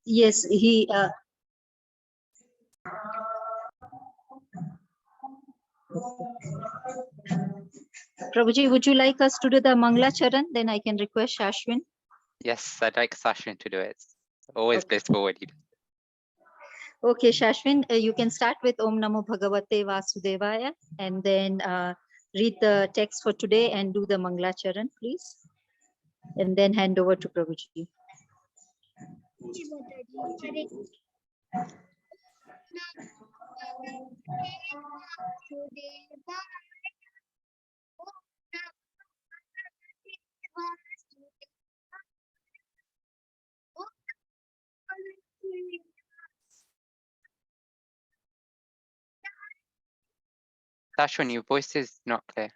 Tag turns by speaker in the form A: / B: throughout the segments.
A: Yes, he. Prabhuji, would you like us to do the Mangla Charan? Then I can request Shashwin.
B: Yes, I'd like Sashwin to do it. Always blissful when you do.
A: Okay, Shashwin, you can start with Om Namo Bhagavate Vasudevaya and then read the text for today and do the Mangla Charan, please. And then hand over to Prabhuji.
B: Sashwin, your voice is not clear.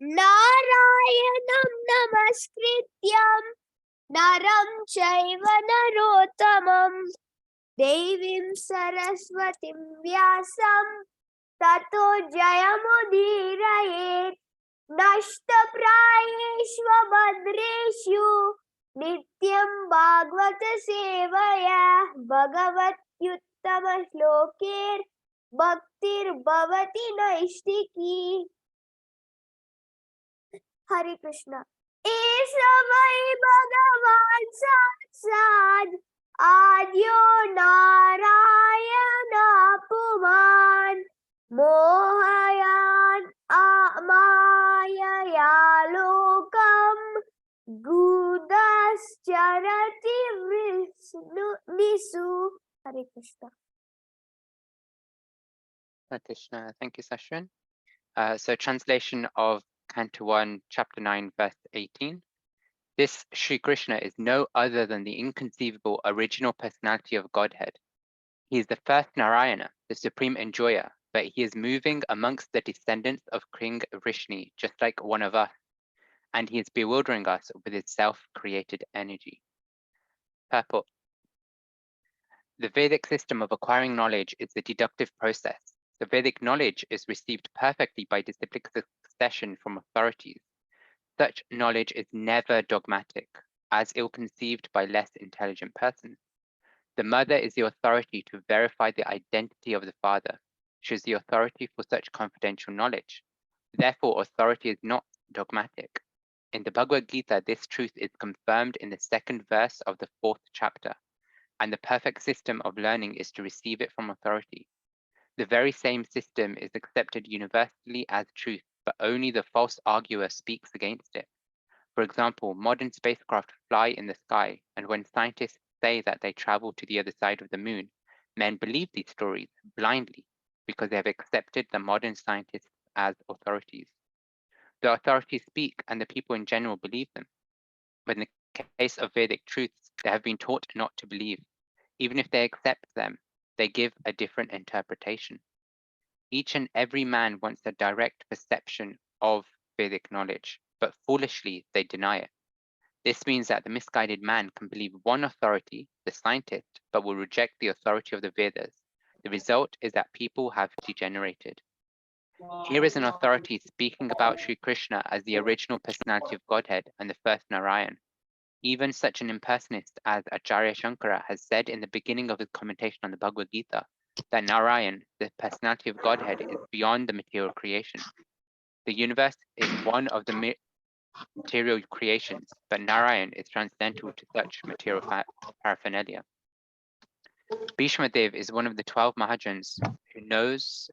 C: नारायणं नमस्कृत्यं नरं चैव नरोत्तमं देवीं सरस्वतीं व्यासं ततो जयमुदीरयेत् नष्टप्रायेषु भद्रेषु नित्यं भागवत सेवया भगवत्युत्तमश्लोकैर् भक्तिर्भवति नैष्टिकी। हरे कृष्णा। एष वै भगवान् साक्षात् आद्यो नारायण पुमान् मोहयान् मायया लोकं गूढश्चरति विष्णु। हरे Krishna.
B: Hare Krishna. Thank you, Sashwin. So translation of Canto 1, Chapter 9, verse 18. This Sri Krishna is no other than the inconceivable original personality of Godhead. He is the first Narayana, the supreme enjoyer, but he is moving amongst the descendants of King Vrishni, just like one of us, and he is bewildering us with his self-created energy. Purport. The Vedic system of acquiring knowledge is the deductive process. The Vedic knowledge is received perfectly by disciplic succession from authorities. Such knowledge is never dogmatic, as ill-conceived by less intelligent persons. The mother is the authority to verify the identity of the father. She is the authority for such confidential knowledge. Therefore, authority is not dogmatic. In the Bhagavad Gita, this truth is confirmed in the second verse of the 4th chapter, and the perfect system of learning is to receive it from authority. The very same system is accepted universally as truth, but only the false arguer speaks against it. For example, modern spacecraft fly in the sky, and when scientists say that they travel to the other side of the moon, men believe these stories blindly because they have accepted the modern scientists as authorities. The authorities speak, and the people in general believe them. But in the case of Vedic truths, they have been taught not to believe. Even if they accept them, they give a different interpretation. Each and every man wants a direct perception of Vedic knowledge, but foolishly they deny it. This means that the misguided man can believe one authority, the scientist, but will reject the authority of the Vedas. The result is that people have degenerated. Here is an authority speaking about Sri Krishna as the original personality of Godhead and the first Narayan. Even such an impersonalist as Acharya Shankara has said in the beginning of his commentation on the Bhagavad Gita that Narayan, the personality of Godhead, is beyond the material creation. The universe is one of the material creations, but Narayan is transcendental to such material paraphernalia. Bhishma Dev is one of the 12 Mahajans who knows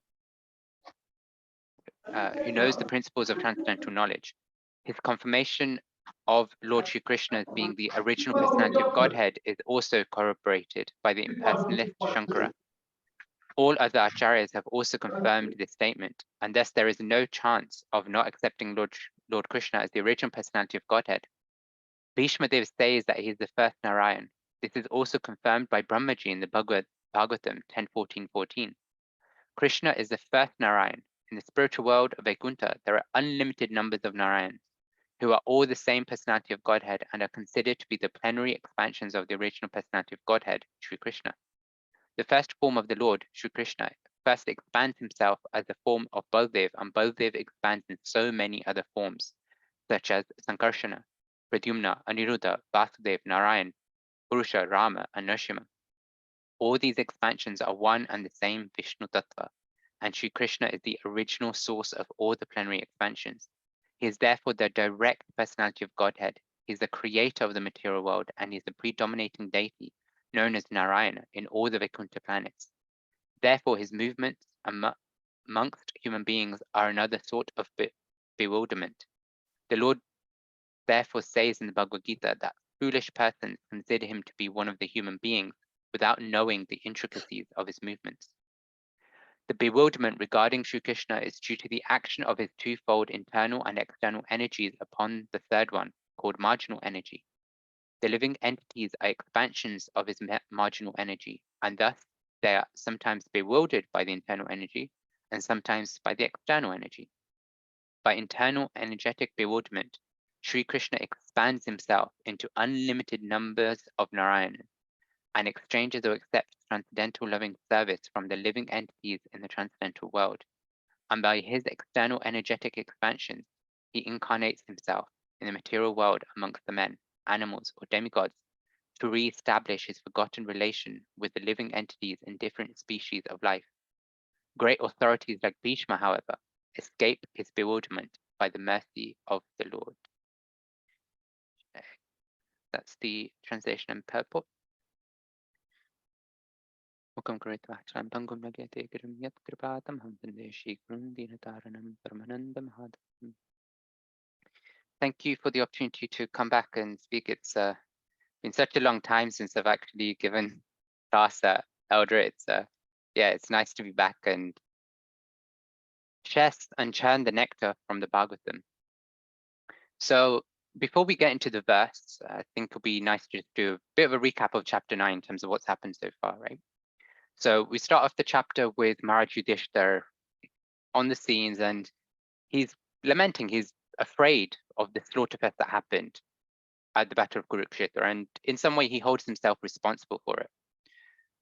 B: the principles of transcendental knowledge. His confirmation of Lord Shri Krishna as being the original personality of Godhead is also corroborated by the impersonalist Shankara. All other acharyas have also confirmed this statement, and thus there is no chance of not accepting Lord Krishna as the original personality of Godhead. Bhishma Dev says that he is the first Narayan. This is also confirmed by Brahmaji in the Bhagavatam 10.14.14. Krishna is the first Narayan. In the spiritual world of Vaikuntha, there are unlimited numbers of Narayans, who are all the same personality of Godhead and are considered to be the plenary expansions of the original personality of Godhead, Sri Krishna. The first form of the Lord, Sri Krishna, first expands himself as the form of Baldev, and Baldev expands in so many other forms, such as Sankarsana, Pradyumna, Aniruddha, Vasudev, Narayan, Purusha, Rama, and Nrsimha. All these expansions are one and the same Vishnu Tattva, and Sri Krishna is the original source of all the plenary expansions. He is therefore the direct personality of Godhead. He is the creator of the material world, and he is the predominating deity known as Narayana in all the Vaikuntha planets. Therefore, his movements amongst human beings are another sort of bewilderment. The Lord therefore says in the Bhagavad Gita that foolish persons consider him to be one of the human beings without knowing the intricacies of his movements. The bewilderment regarding Sri Krishna is due to the action of his twofold internal and external energies upon the third one, called marginal energy. The living entities are expansions of his marginal energy, and thus they are sometimes bewildered by the internal energy and sometimes by the external energy. By internal energetic bewilderment, Sri Krishna expands himself into unlimited numbers of Narayana and exchanges or accepts transcendental loving service from the living entities in the transcendental world. And by his external energetic expansions, he incarnates himself in the material world amongst the men, animals, or demigods to re-establish his forgotten relation with the living entities in different species of life. Great authorities like Bhishma, however, escape his bewilderment by the mercy of the Lord. That's the translation and purport. Thank you for the opportunity to come back and speak. It's been such a long time since I've actually given class at Elder. It's nice to be back and share and churn the nectar from the Bhagavatam. So before we get into the verse, I think it'll be nice to just do a bit of a recap of chapter 9 in terms of what's happened so far, right? So we start off the chapter with Maharaj Yudhishthira on the scenes, and he's lamenting, he's afraid of the slaughter fest that happened at the Battle of Kurukshetra, and in some way he holds himself responsible for it.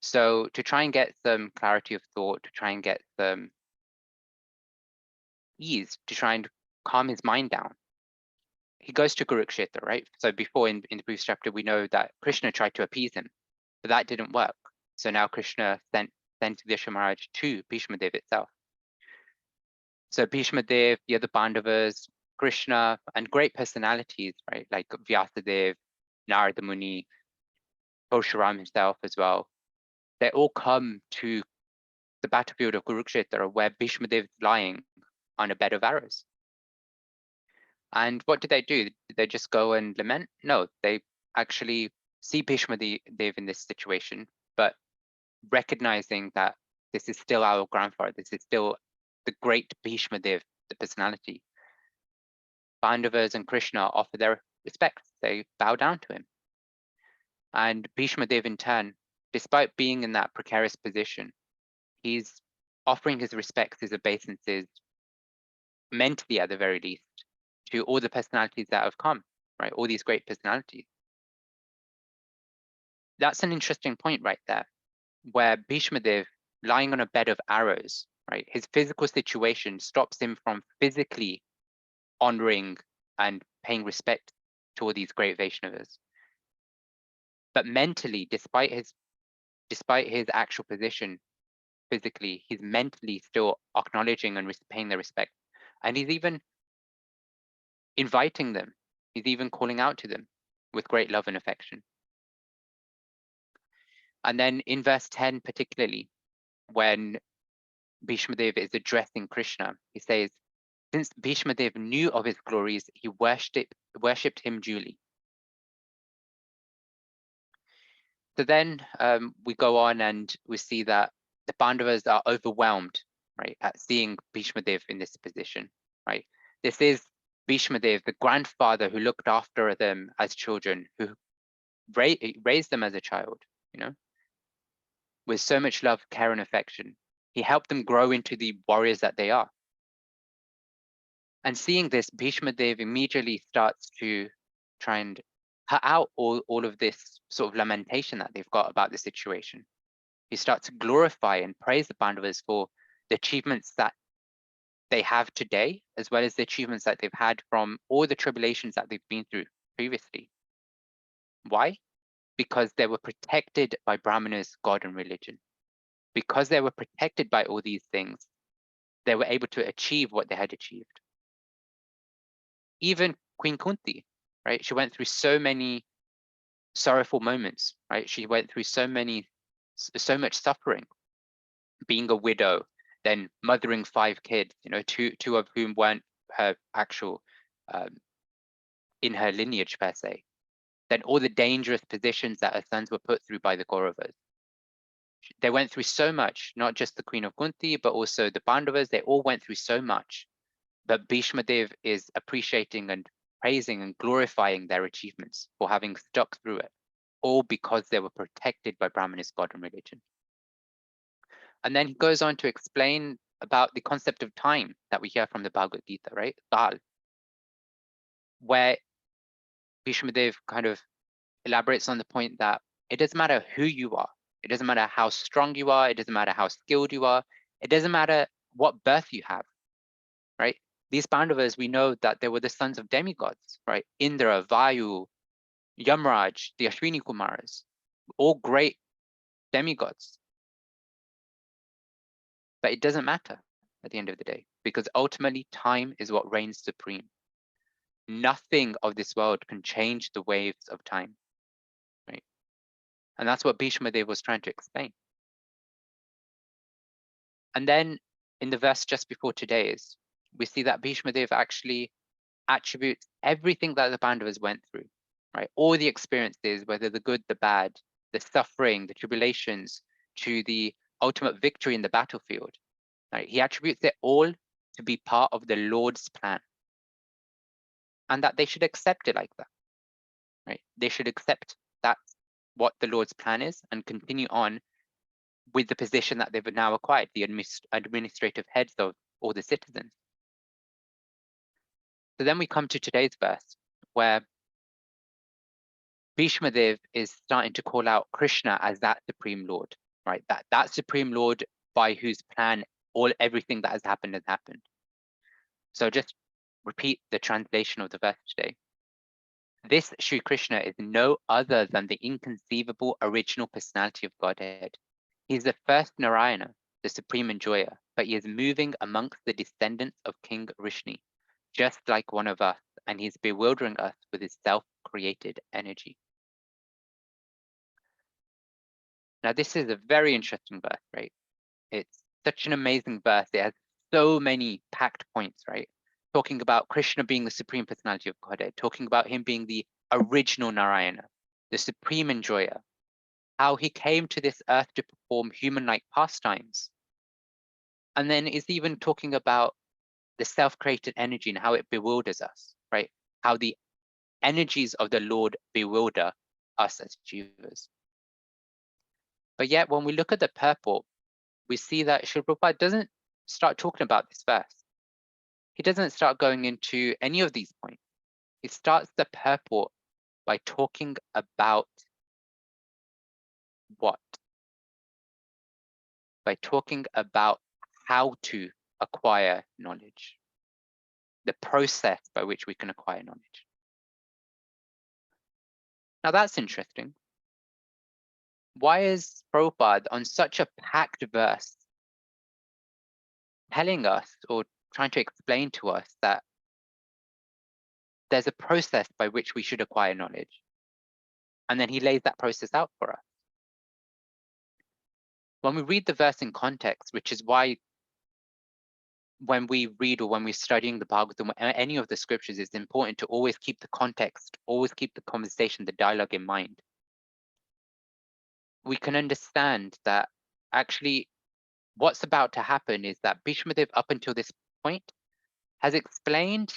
B: So to try and get some clarity of thought, to try and get some ease, to try and calm his mind down, he goes to Kurukshetra, right? So before in the previous chapter, we know that Krishna tried to appease him, but that didn't work. So now Krishna sent Yudhishthira Maharaj to Bhishma Dev itself. So Bhishma Dev, the other Pandavas, Krishna, and great personalities, right? Like Vyasadev, Narada Muni, Parshuram himself as well. They all come to the battlefield of Kurukshetra where Bhishma Dev is lying on a bed of arrows. And what did they do? Did they just go and lament? No, they actually see Bhishma Dev in this situation, but recognizing that this is still our grandfather, this is still the great Bhishma Dev, the personality. Pandavas and Krishna offer their respects. They bow down to him. And Bhishma Dev in turn, despite being in that precarious position, he's offering his respects, his obeisances, mentally at the very least, to all the personalities that have come, right? All these great personalities. That's an interesting point right there, where Bhishma Dev, lying on a bed of arrows, right? His physical situation stops him from physically honoring and paying respect to all these great Vaishnavas. But mentally, despite his actual position physically, he's mentally still acknowledging and paying their respect. And he's even inviting them. He's even calling out to them with great love and affection. And then in verse 10 particularly, when Bhishma Dev is addressing Krishna, he says, since Bhishma Dev knew of his glories, he worshipped him duly. So then we go on and we see that the Pandavas are overwhelmed, right, at seeing Bhishma Dev in this position, right? This is Bhishma Dev, the grandfather who looked after them as children, who raised them as a child, you know, with so much love, care, and affection. He helped them grow into the warriors that they are. And seeing this, Bhishma Dev immediately starts to try and cut out all of this sort of lamentation that they've got about the situation. He starts to glorify and praise the Pandavas for the achievements that they have today, as well as the achievements that they've had from all the tribulations that they've been through previously. Why? Because they were protected by Brahmanas, God, and religion. Because they were protected by all these things, they were able to achieve what they had achieved. Even Queen Kunti, right? She went through so many sorrowful moments, right? She went through so much suffering, being a widow, then mothering 5 kids, two of whom weren't her actual in her lineage per se. Then all the dangerous positions that her sons were put through by the Kauravas. They went through so much, not just the Queen of Kunti, but also the Pandavas. They all went through so much. But Bhishma Dev is appreciating and praising and glorifying their achievements for having stuck through it, all because they were protected by Brahmanas, God, and religion. And then he goes on to explain about the concept of time that we hear from the Bhagavad Gita, right? Kal, where Bhishma Dev kind of elaborates on the point that it doesn't matter who you are. It doesn't matter how strong you are. It doesn't matter how skilled you are. It doesn't matter what birth you have, right? These Pandavas, we know that they were the sons of demigods, right? Indra, Vayu, Yamraj, the Ashwini Kumaras, all great demigods. But it doesn't matter at the end of the day, because ultimately time is what reigns supreme. Nothing of this world can change the waves of time, right? And that's what Bhishma Dev was trying to explain. And then in the verse just before today's, we see that Bhishma Dev actually attributes everything that the Pandavas went through, right? All the experiences, whether the good, the bad, the suffering, the tribulations, to the ultimate victory in the battlefield, right? He attributes it all to be part of the Lord's plan, and that they should accept it like that, right? They should accept that what the Lord's plan is and continue on with the position that they've now acquired, the administrative heads of all the citizens. So then we come to today's verse, where Bhishma Dev is starting to call out Krishna as that Supreme Lord, right? That Supreme Lord by whose plan everything that has happened. So just repeat the translation of the verse today. This Sri Krishna is no other than the inconceivable original personality of Godhead. He is the first Narayana, the supreme enjoyer, but he is moving amongst the descendants of King Rishni, just like one of us, and he is bewildering us with his self-created energy. Now, this is a very interesting verse, right? It's such an amazing verse. It has so many packed points, right? Talking about Krishna being the supreme personality of Godhead, talking about him being the original Narayana, the supreme enjoyer, how he came to this earth to perform human-like pastimes. And then it's even talking about the self-created energy and how it bewilders us, right? How the energies of the Lord bewilder us as achievers. But yet, when we look at the purport, we see that Srila Prabhupada doesn't start talking about this verse. He doesn't start going into any of these points. He starts the purport by talking about what? By talking about how to acquire knowledge, the process by which we can acquire knowledge. Now that's interesting. Why is Prabhupada on such a packed verse telling us or trying to explain to us that there's a process by which we should acquire knowledge? And then he lays that process out for us. When we read the verse in context, which is why when we read or when we're studying the Bhagavatam, any of the scriptures, it's important to always keep the context, always keep the conversation, the dialogue in mind. We can understand that actually what's about to happen is that Bhishma Dev, up until this point, has explained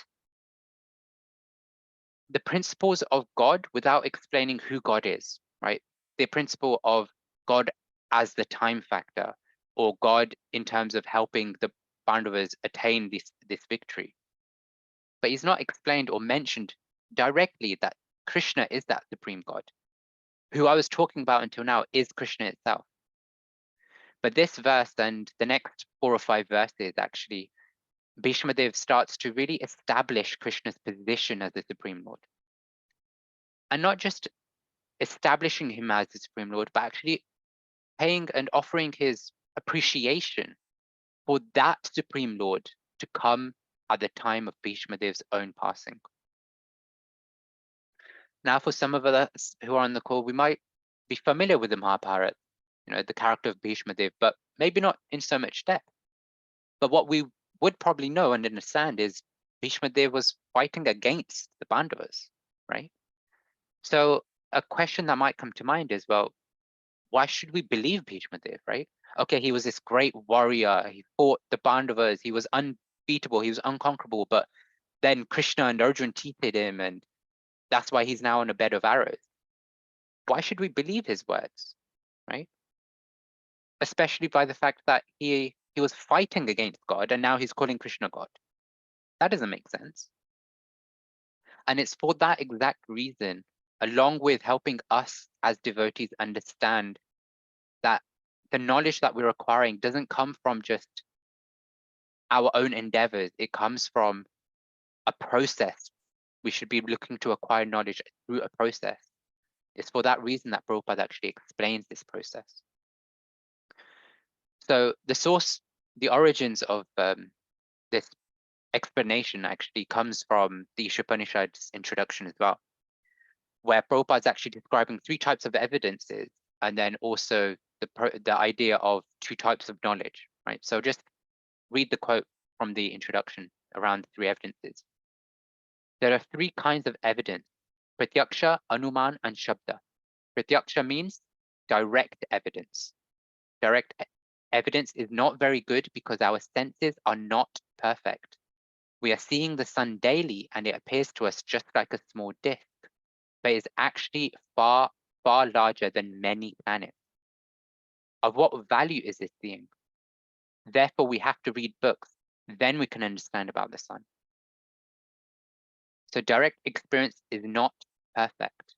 B: the principles of God without explaining who God is, right? The principle of God as the time factor, or God in terms of helping the Pandavas attain this victory. but he's not explained or mentioned directly that Krishna is that supreme God. Who I was talking about until now is Krishna itself. But this verse and the next 4 or 5 verses, actually, Bhishma Dev starts to really establish Krishna's position as the Supreme Lord. And not just establishing him as the Supreme Lord, but actually paying and offering his appreciation for that Supreme Lord to come at the time of Bhishma Dev's own passing. Now, for some of us who are on the call, we might be familiar with the Mahabharata, the character of Bhishma Dev, but maybe not in so much depth. But what we would probably know and understand is Bhishma Dev was fighting against the Pandavas, right? So a question that might come to mind is, well, why should we believe Bhishma Dev, right? Okay, he was this great warrior. He fought the Pandavas. He was unbeatable. He was unconquerable. But then Krishna and Arjuna cheated him, and that's why he's now on a bed of arrows. Why should we believe his words, right? Especially by the fact that he was fighting against God, and now he's calling Krishna God. That doesn't make sense. And it's for that exact reason, along with helping us as devotees understand that the knowledge that we're acquiring doesn't come from just our own endeavors. It comes from a process. We should be looking to acquire knowledge through a process. It's for that reason that Prabhupada actually explains this process. So the source, the origins of this explanation actually comes from the Upanishad's introduction as well, where Prabhupada is actually describing 3 types of evidences, and then also the idea of 2 types of knowledge, right? So just read the quote from the introduction around the 3 evidences. There are 3 kinds of evidence: Pratyaksha, Anuman, and Shabda. Pratyaksha means direct evidence. Direct evidence is not very good because our senses are not perfect. We are seeing the sun daily and it appears to us just like a small disk, but is actually far, far larger than many planets. Of what value is this seeing? Therefore, we have to read books. Then we can understand about the sun. So direct experience is not perfect.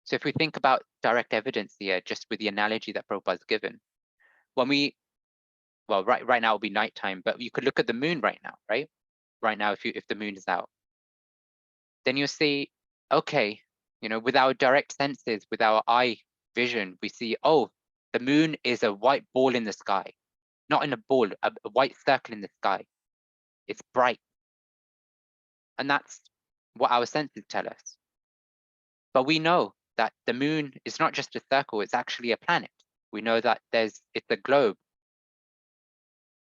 B: So if we think about direct evidence here, just with the analogy that Prabhupada's given, when right now it'll be nighttime, but you could look at the moon right now, right? Right now, if the moon is out, then you'll see, okay, with our direct senses, with our eye vision, we see, oh, the moon is a white ball in the sky, not in a ball, a white circle in the sky. It's bright. And that's what our senses tell us. But we know that the moon is not just a circle, it's actually a planet. We know that it's a globe.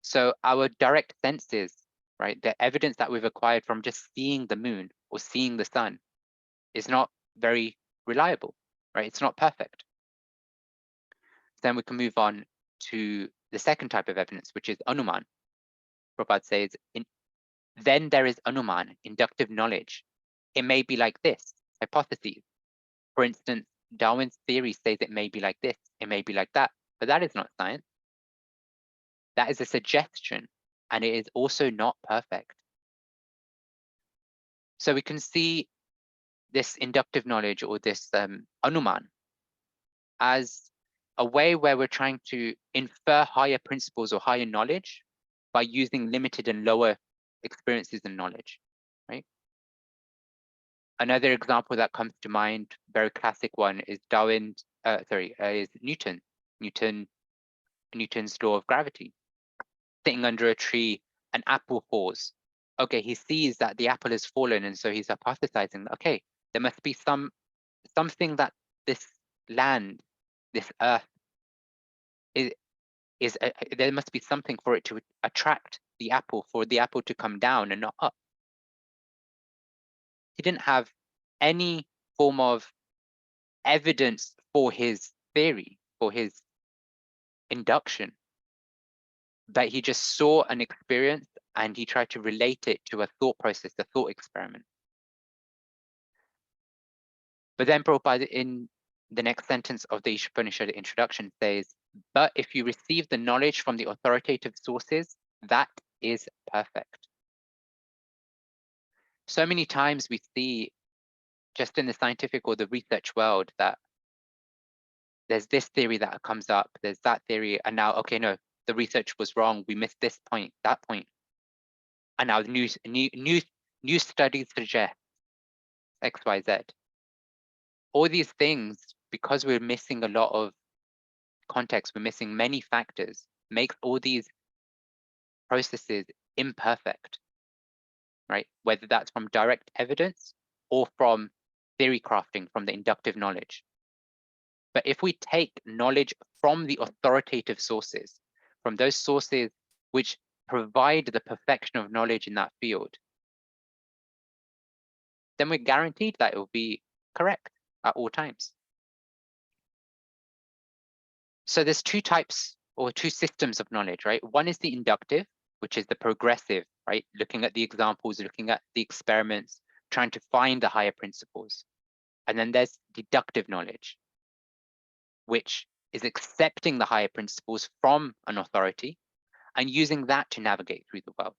B: So our direct senses, right, the evidence that we've acquired from just seeing the moon or seeing the sun is not very reliable, right? It's not perfect. Then we can move on to the second type of evidence, which is Anuman. Prabhupada says, then there is Anuman, inductive knowledge. It may be like this, hypotheses. For instance, Darwin's theory says it may be like this, it may be like that, but that is not science. That is a suggestion, and it is also not perfect. So we can see this inductive knowledge, or this Anuman, as a way where we're trying to infer higher principles or higher knowledge by using limited and lower experiences and knowledge, right? Another example that comes to mind, very classic one, is is Newton. Newton's law of gravity. Sitting under a tree, an apple falls. Okay, he sees that the apple has fallen, and so he's hypothesizing, okay, there must be something that this land, this earth, there must be something for it to attract the apple, for the apple to come down and not up. He didn't have any form of evidence for his theory, for his induction, but he just saw an experience and he tried to relate it to a thought process, a thought experiment. But then Prabhupada, in the next sentence of the Upanishad introduction, says, but if you receive the knowledge from the authoritative sources, that is perfect. So many times we see just in the scientific or the research world that there's this theory that comes up, there's that theory, and now, okay, no, the research was wrong. We missed this point, that point. And now new studies suggest X, Y, Z. All these things, because we're missing a lot of context, we're missing many factors, makes all these processes imperfect, right? Whether that's from direct evidence or from theory crafting, from the inductive knowledge. But if we take knowledge from the authoritative sources, from those sources which provide the perfection of knowledge in that field, then we're guaranteed that it will be correct at all times. So there's two types or two systems of knowledge, right? One is the inductive, which is the progressive, right? Looking at the examples, looking at the experiments, trying to find the higher principles. And then there's deductive knowledge, which is accepting the higher principles from an authority and using that to navigate through the world.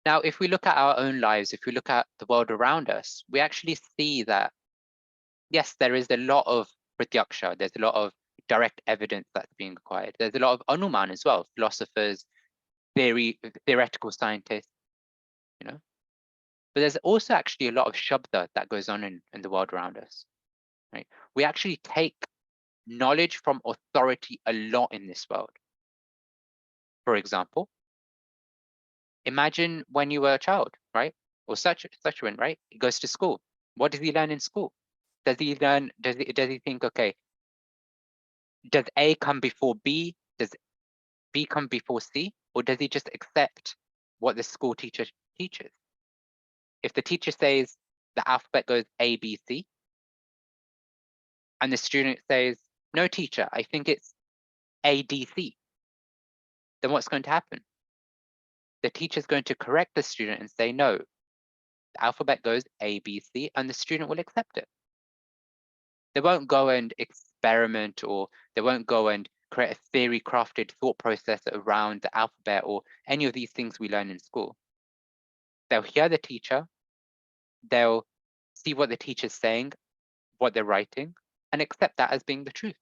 B: Now, if we look at our own lives, if we look at the world around us, we actually see that, yes, there is a lot of pratyaksha, there's a lot of direct evidence that's being acquired. There's a lot of anuman as well, philosophers, theoretical scientists, you know. But there's also actually a lot of shabda that goes on in the world around us, right? We actually take knowledge from authority a lot in this world. For example, imagine when you were a child, right? Or such one, right? He goes to school. What does he learn in school? Does he learn, does he think, okay, does A come before B? Does B come before C? Or does he just accept what the school teacher teaches? If the teacher says the alphabet goes A, B, C, and the student says, no teacher, I think it's A, D, C, then what's going to happen? The teacher's going to correct the student and say, no, the alphabet goes A, B, C, and the student will accept it. They won't go and experiment, or they won't go and create a theory crafted thought process around the alphabet or any of these things we learn in school. They'll hear the teacher, they'll see what the teacher's saying, what they're writing, and accept that as being the truth.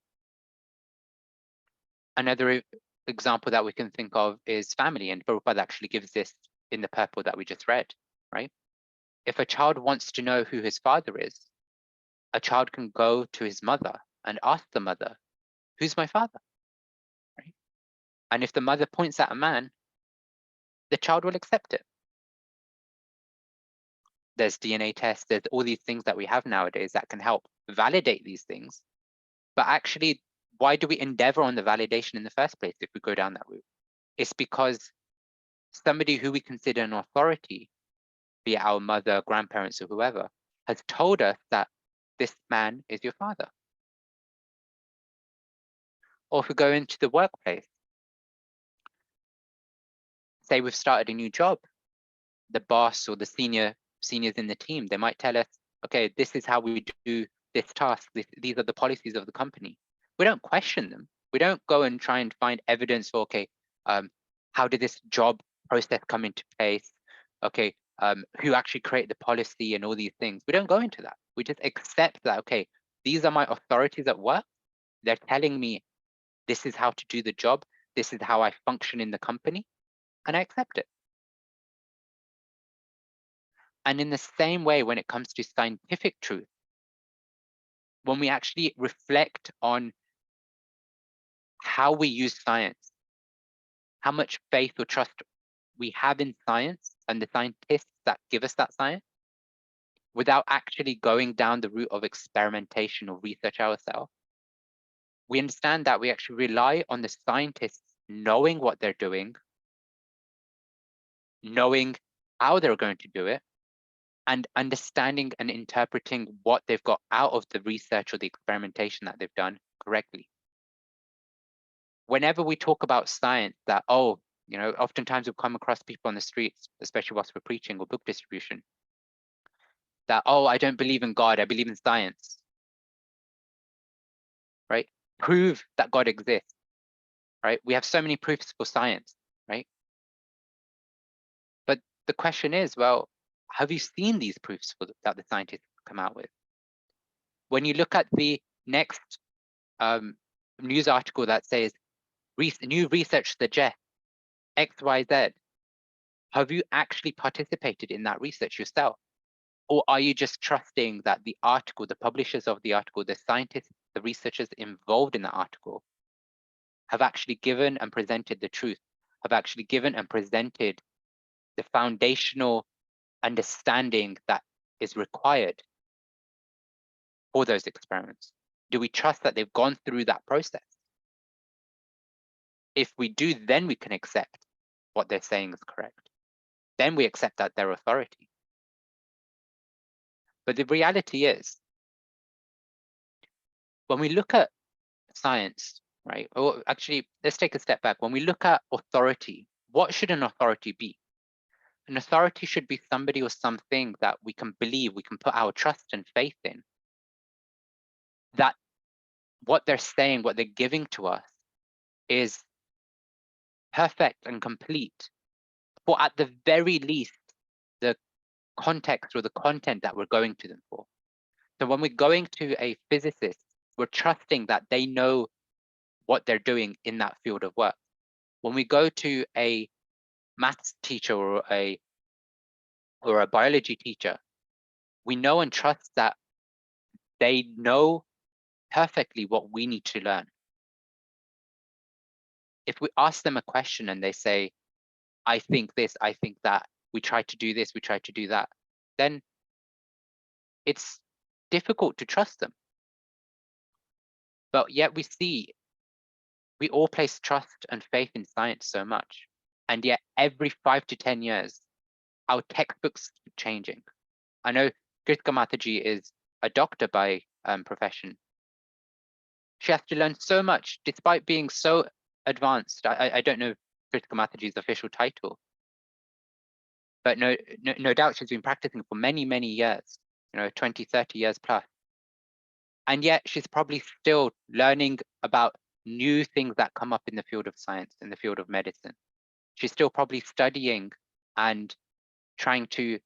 B: Another example that we can think of is family, and Prabhupada actually gives this in the purport that we just read, right? If a child wants to know who his father is, a child can go to his mother and ask the mother, who's my father? Right? And if the mother points at a man, the child will accept it. There's DNA tests, there's all these things that we have nowadays that can help validate these things. But actually, why do we endeavor on the validation in the first place if we go down that route? It's because somebody who we consider an authority, be it our mother, grandparents, or whoever, has told us that this man is your father. Or if we go into the workplace, say we've started a new job, the boss or the seniors in the team, they might tell us, okay, this is how we do this task. These are the policies of the company. We don't question them. We don't go and try and find evidence for, okay, how did this job process come into place? Okay, who actually created the policy and all these things? We don't go into that. We just accept that, okay, these are my authorities at work. They're telling me this is how to do the job. This is how I function in the company, and I accept it. And in the same way, when it comes to scientific truth, when we actually reflect on how we use science, how much faith or trust we have in science and the scientists that give us that science, without actually going down the route of experimentation or research ourselves, we understand that we actually rely on the scientists knowing what they're doing, knowing how they're going to do it, and understanding and interpreting what they've got out of the research or the experimentation that they've done correctly. Whenever we talk about science, that, oh, you know, oftentimes we'll come across people on the streets, especially whilst we're preaching or book distribution, that, oh, I don't believe in God, I believe in science, right? Prove that God exists, right? We have so many proofs for science, right? the question is, well, have you seen these proofs that the scientists come out with? When you look at the next news article that says new research suggests XYZ, have you actually participated in that research yourself? Or are you just trusting that the article, the publishers of the article, the scientists, the researchers involved in the article have actually given and presented the truth, have actually given and presented the foundational understanding that is required for those experiments? Do we trust that they've gone through that process? If we do, then we can accept what they're saying is correct. Then we accept that they're authority. But the reality is, when we look at science, right? Or actually, let's take a step back. When we look at authority, what should an authority be? An authority should be somebody or something that we can believe, we can put our trust and faith in. That what they're saying, what they're giving to us is perfect and complete, for at the very least, the context or the content that we're going to them for. So when we're going to a physicist, we're trusting that they know what they're doing in that field of work. When we go to a maths teacher or a biology teacher, we know and trust that they know perfectly what we need to learn. If we ask them a question and they say, I think this, I think that, we try to do this, we try to do that, then it's difficult to trust them. But yet we all place trust and faith in science so much. And yet every 5 to 10 years, our textbooks keep changing. I know Kritika Mataji is a doctor by profession. She has to learn so much despite being so advanced. I don't know Kritika Mataji's official title, but no doubt she's been practicing for many, many years, 20, 30 years plus. And yet she's probably still learning about new things that come up in the field of science, in the field of medicine. She's still probably studying and trying to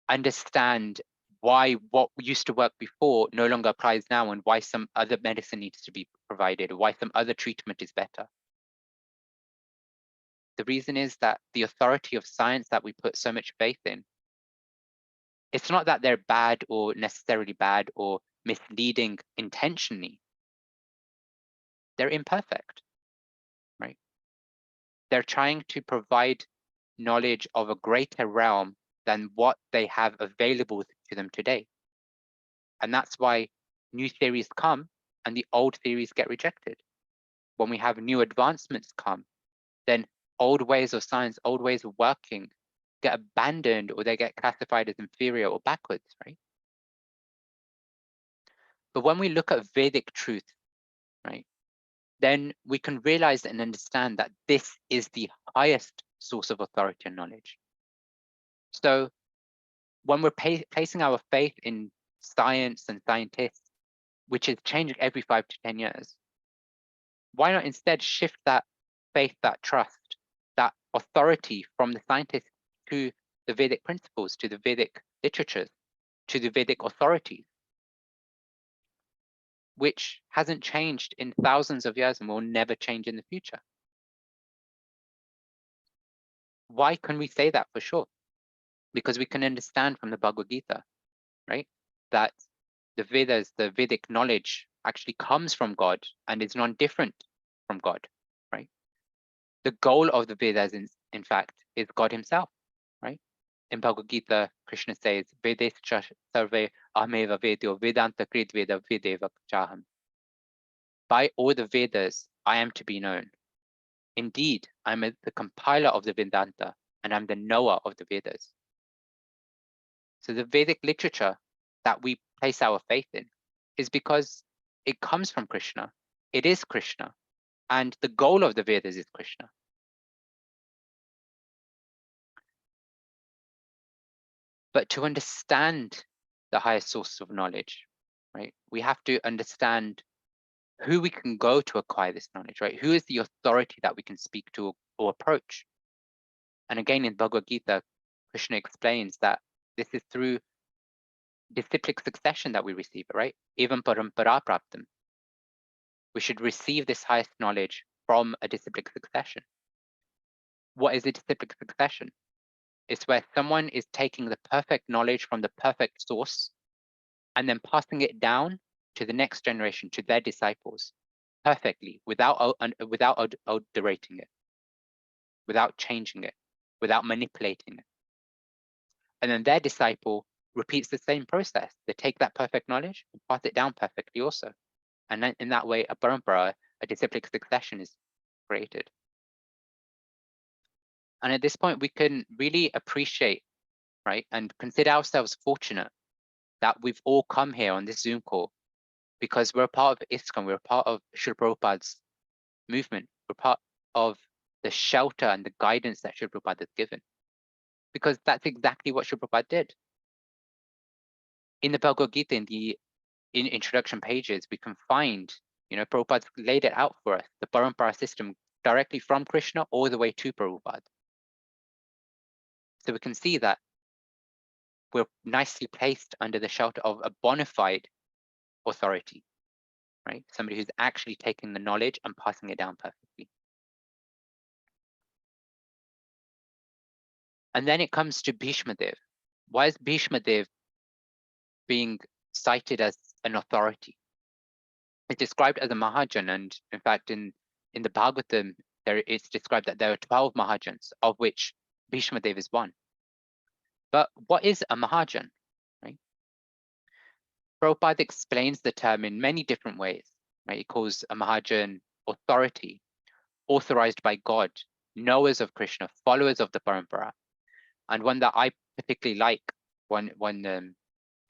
B: understand why what used to work before no longer applies now, and why some other medicine needs to be provided, or why some other treatment is better. The reason is that the authority of science that we put so much faith in, it's not that they're bad or necessarily bad or misleading intentionally. They're imperfect, right? They're trying to provide knowledge of a greater realm than what they have available to them today. And that's why new theories come and the old theories get rejected. When we have new advancements come, then old ways of science, old ways of working get abandoned, or they get classified as inferior or backwards, right? But when we look at Vedic truth, right, then we can realize and understand that this is the highest source of authority and knowledge. So when we're placing our faith in science and scientists, which is changing every 5 to 10 years, why not instead shift that faith, that trust, that authority from the scientists to the Vedic principles, to the Vedic literatures, to the Vedic authorities, which hasn't changed in thousands of years and will never change in the future? Why can we say that for sure? Because we can understand from the Bhagavad Gita, right, that the Vedas, the Vedic knowledge actually comes from God and is non-different from God, right? The goal of the Vedas, in fact, is God himself, right? In Bhagavad Gita, Krishna says, Vedescha sarve ahmeva vedyo vedanta krit veda vedeva chaham. By all the Vedas, I am to be known. Indeed, I'm the compiler of the Vedanta, and I'm the knower of the Vedas. So the Vedic literature that we place our faith in is because it comes from Krishna. It is Krishna. And the goal of the Vedas is Krishna. But to understand the highest source of knowledge, right, we have to understand who we can go to acquire this knowledge, right? Who is the authority that we can speak to or approach? And again, in Bhagavad Gita, Krishna explains that this is through disciplic succession that we receive it, right? Even parampara praptam. We should receive this highest knowledge from a disciplic succession. What is a disciplic succession? It's where someone is taking the perfect knowledge from the perfect source and then passing it down to the next generation, to their disciples, perfectly, without alterating it, without changing it, without manipulating it. And then their disciple repeats the same process. They take that perfect knowledge and pass it down perfectly also. And then in that way, a parampara, a disciplic succession is created. And at this point, we can really appreciate, right, and consider ourselves fortunate that we've all come here on this Zoom call because we're a part of ISKCON, we're a part of Srila Prabhupada's movement, we're part of the shelter and the guidance that Srila Prabhupada has given. Because that's exactly what Srila Prabhupada did. In the Bhagavad Gita, in the introduction pages, we can find, Prabhupada laid it out for us, the parampara system directly from Krishna all the way to Prabhupada. So we can see that we're nicely placed under the shelter of a bona fide authority, right? Somebody who's actually taking the knowledge and passing it down perfectly. And then it comes to Bhishma Dev. Why is Bhishma Dev being cited as an authority? It's described as a Mahajan, and in fact, in the Bhagavatam, it's described that there are 12 Mahajans, of which Bhishma Dev is one. But what is a Mahajan, right? Prabhupada explains the term in many different ways, right? He calls a Mahajan authority, authorized by God, knowers of Krishna, followers of the parampara. And one that I particularly like, one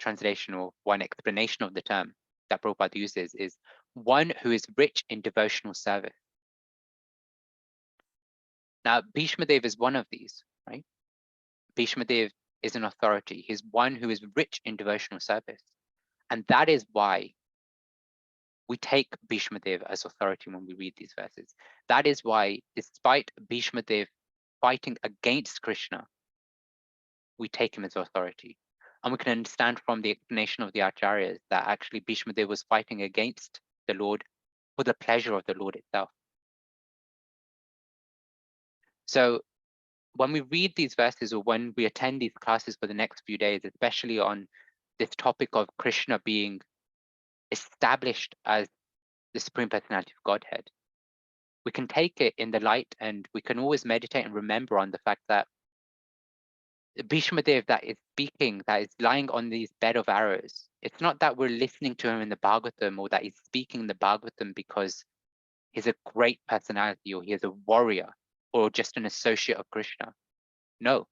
B: translation or one explanation of the term that Prabhupada uses is one who is rich in devotional service. Now, Bhishma Dev is one of these, right? Bhishma Dev is an authority. He's one who is rich in devotional service. And that is why we take Bhishma Dev as authority when we read these verses. That is why, despite Bhishma Dev fighting against Krishna, we take him as authority. And we can understand from the explanation of the Acharyas that actually Bhishma Dev was fighting against the Lord for the pleasure of the Lord itself. So when we read these verses or when we attend these classes for the next few days, especially on this topic of Krishna being established as the Supreme Personality of Godhead, we can take it in the light and we can always meditate and remember on the fact that Bhishma Dev that is speaking, that is lying on these bed of arrows, it's not that we're listening to him in the Bhagavatam or that he's speaking in the Bhagavatam because he's a great personality or he is a warrior or just an associate of Krishna. No.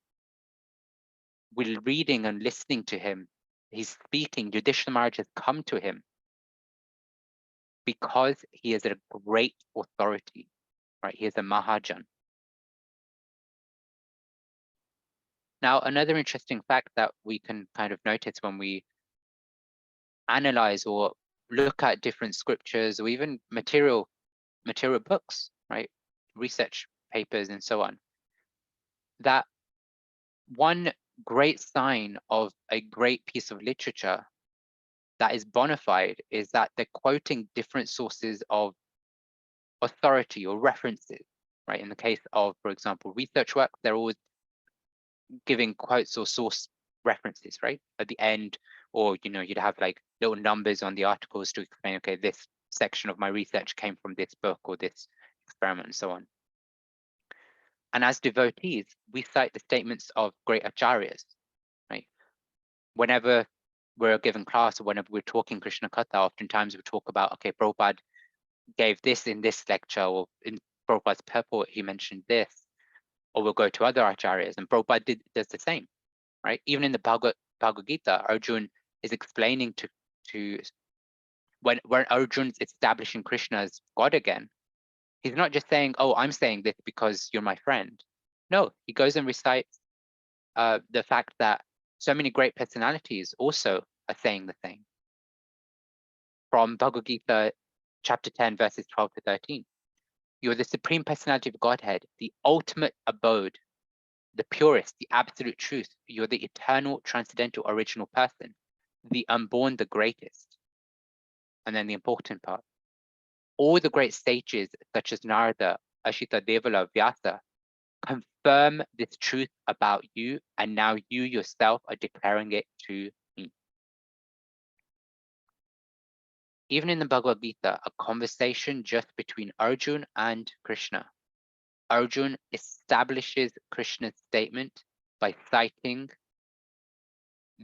B: We're reading and listening to him. He's speaking. Yudhishthira Maharaj has come to him because he is a great authority, right? He is a Mahajan. Now, another interesting fact that we can kind of notice when we analyze or look at different scriptures or even material books, right? Research papers and so on, that one great sign of a great piece of literature that is bona fide is that they're quoting different sources of authority or references, right? In the case of, for example, research work, they're always giving quotes or source references, right? At the end, or, you'd have like little numbers on the articles to explain, okay, this section of my research came from this book or this experiment and so on. And as devotees, we cite the statements of great acharyas, right? Whenever we're given class or whenever we're talking Krishna Katha, oftentimes we talk about, okay, Prabhupada gave this in this lecture, or in Prabhupada's purport, he mentioned this, or we'll go to other acharyas, and Prabhupada does the same, right? Even in the Bhagavad Gita, Arjun is explaining to when Arjun's establishing Krishna as God again, he's not just saying, oh, I'm saying this because you're my friend. No, he goes and recites the fact that so many great personalities also are saying the same. From Bhagavad Gita, chapter 10, verses 12 to 13. You are the Supreme Personality of Godhead, the ultimate abode the purest, the absolute truth. You're the eternal, transcendental, original person, the unborn, the greatest. And then the important part, all the great sages such as Narada, Ashita, Devala, Vyasa, confirm this truth about you, and now you yourself are declaring it to me. Even in the Bhagavad Gita, a conversation just between Arjun and Krishna, Arjun establishes Krishna's statement by citing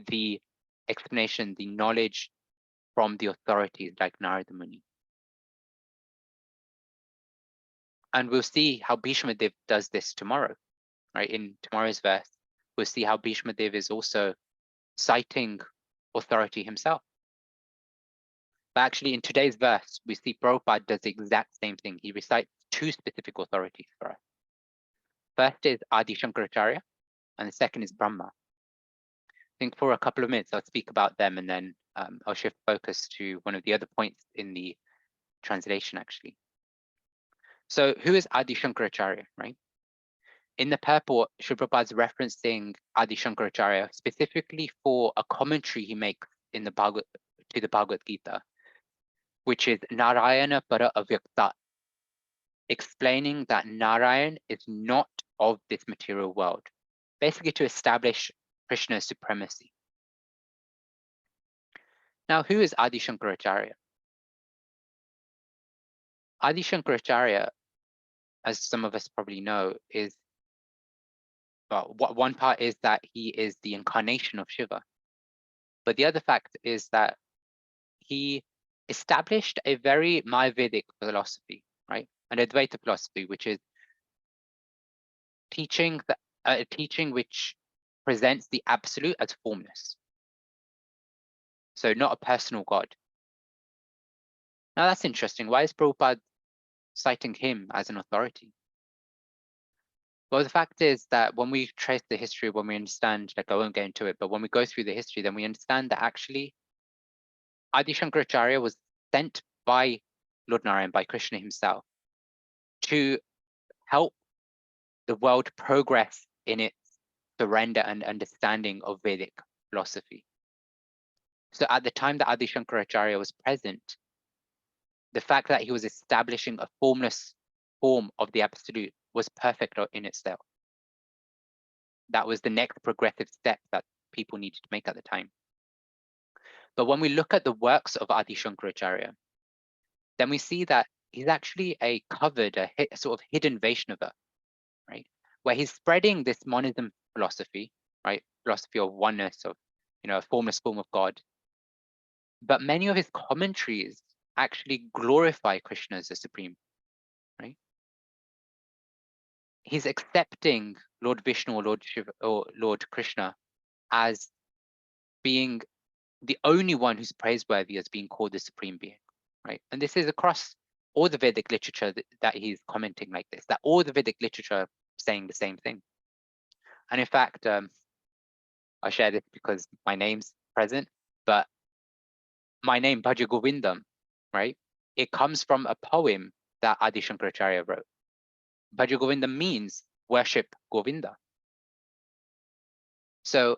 B: the explanation, the knowledge from the authorities like Narada Muni. And we'll see how Bhishma Dev does this tomorrow, right? In tomorrow's verse, we'll see how Bhishma Dev is also citing authority himself. But actually in today's verse, we see Prabhupada does the exact same thing. He recites two specific authorities for us. First is Adi Shankaracharya, and the second is Brahma. I think for a couple of minutes, I'll speak about them, and then I'll shift focus to one of the other points in the translation, actually. So who is Adi Shankaracharya, right? In the purport, Srila Prabhupada's referencing Adi Shankaracharya specifically for a commentary he makes in the Bhagavad Gita, which is Narayana Para Avyakta, explaining that Narayan is not of this material world, basically to establish Krishna's supremacy. Now, who is Adi Shankaracharya? Adi Shankaracharya, as some of us probably know, is, well, one part is that he is the incarnation of Shiva. But the other fact is that he established a very Mayavedic philosophy, right? An Advaita philosophy, which is teaching a teaching which presents the absolute as formless. So not a personal God. Now that's interesting. Why is Prabhupada citing him as an authority? Well, the fact is that when we trace the history, when we understand, like I won't get into it, but when we go through the history, then we understand that actually Adi Shankaracharya was sent by Lord Narayan, by Krishna himself, to help the world progress in its surrender and understanding of Vedic philosophy. So at the time that Adi Shankaracharya was present, the fact that he was establishing a formless form of the absolute was perfect in itself. That was the next progressive step that people needed to make at the time. But when we look at the works of Adi Shankaracharya, then we see that he's actually a covered, a sort of hidden Vaishnava, right? Where he's spreading this monism philosophy, right? Philosophy of oneness, of, a formless form of God. But many of his commentaries actually glorify Krishna as the supreme, right? He's accepting Lord Vishnu or Lord Shiva or Lord Krishna as being the only one who's praiseworthy as being called the supreme being, right? And this is across all the Vedic literature that he's commenting like this, that all the Vedic literature are saying the same thing. And in fact, I'll share this because my name's present, but my name, Bhaj Govindam, right? It comes from a poem that Adi Shankaracharya wrote. Bhaj Govindam means worship Govinda. So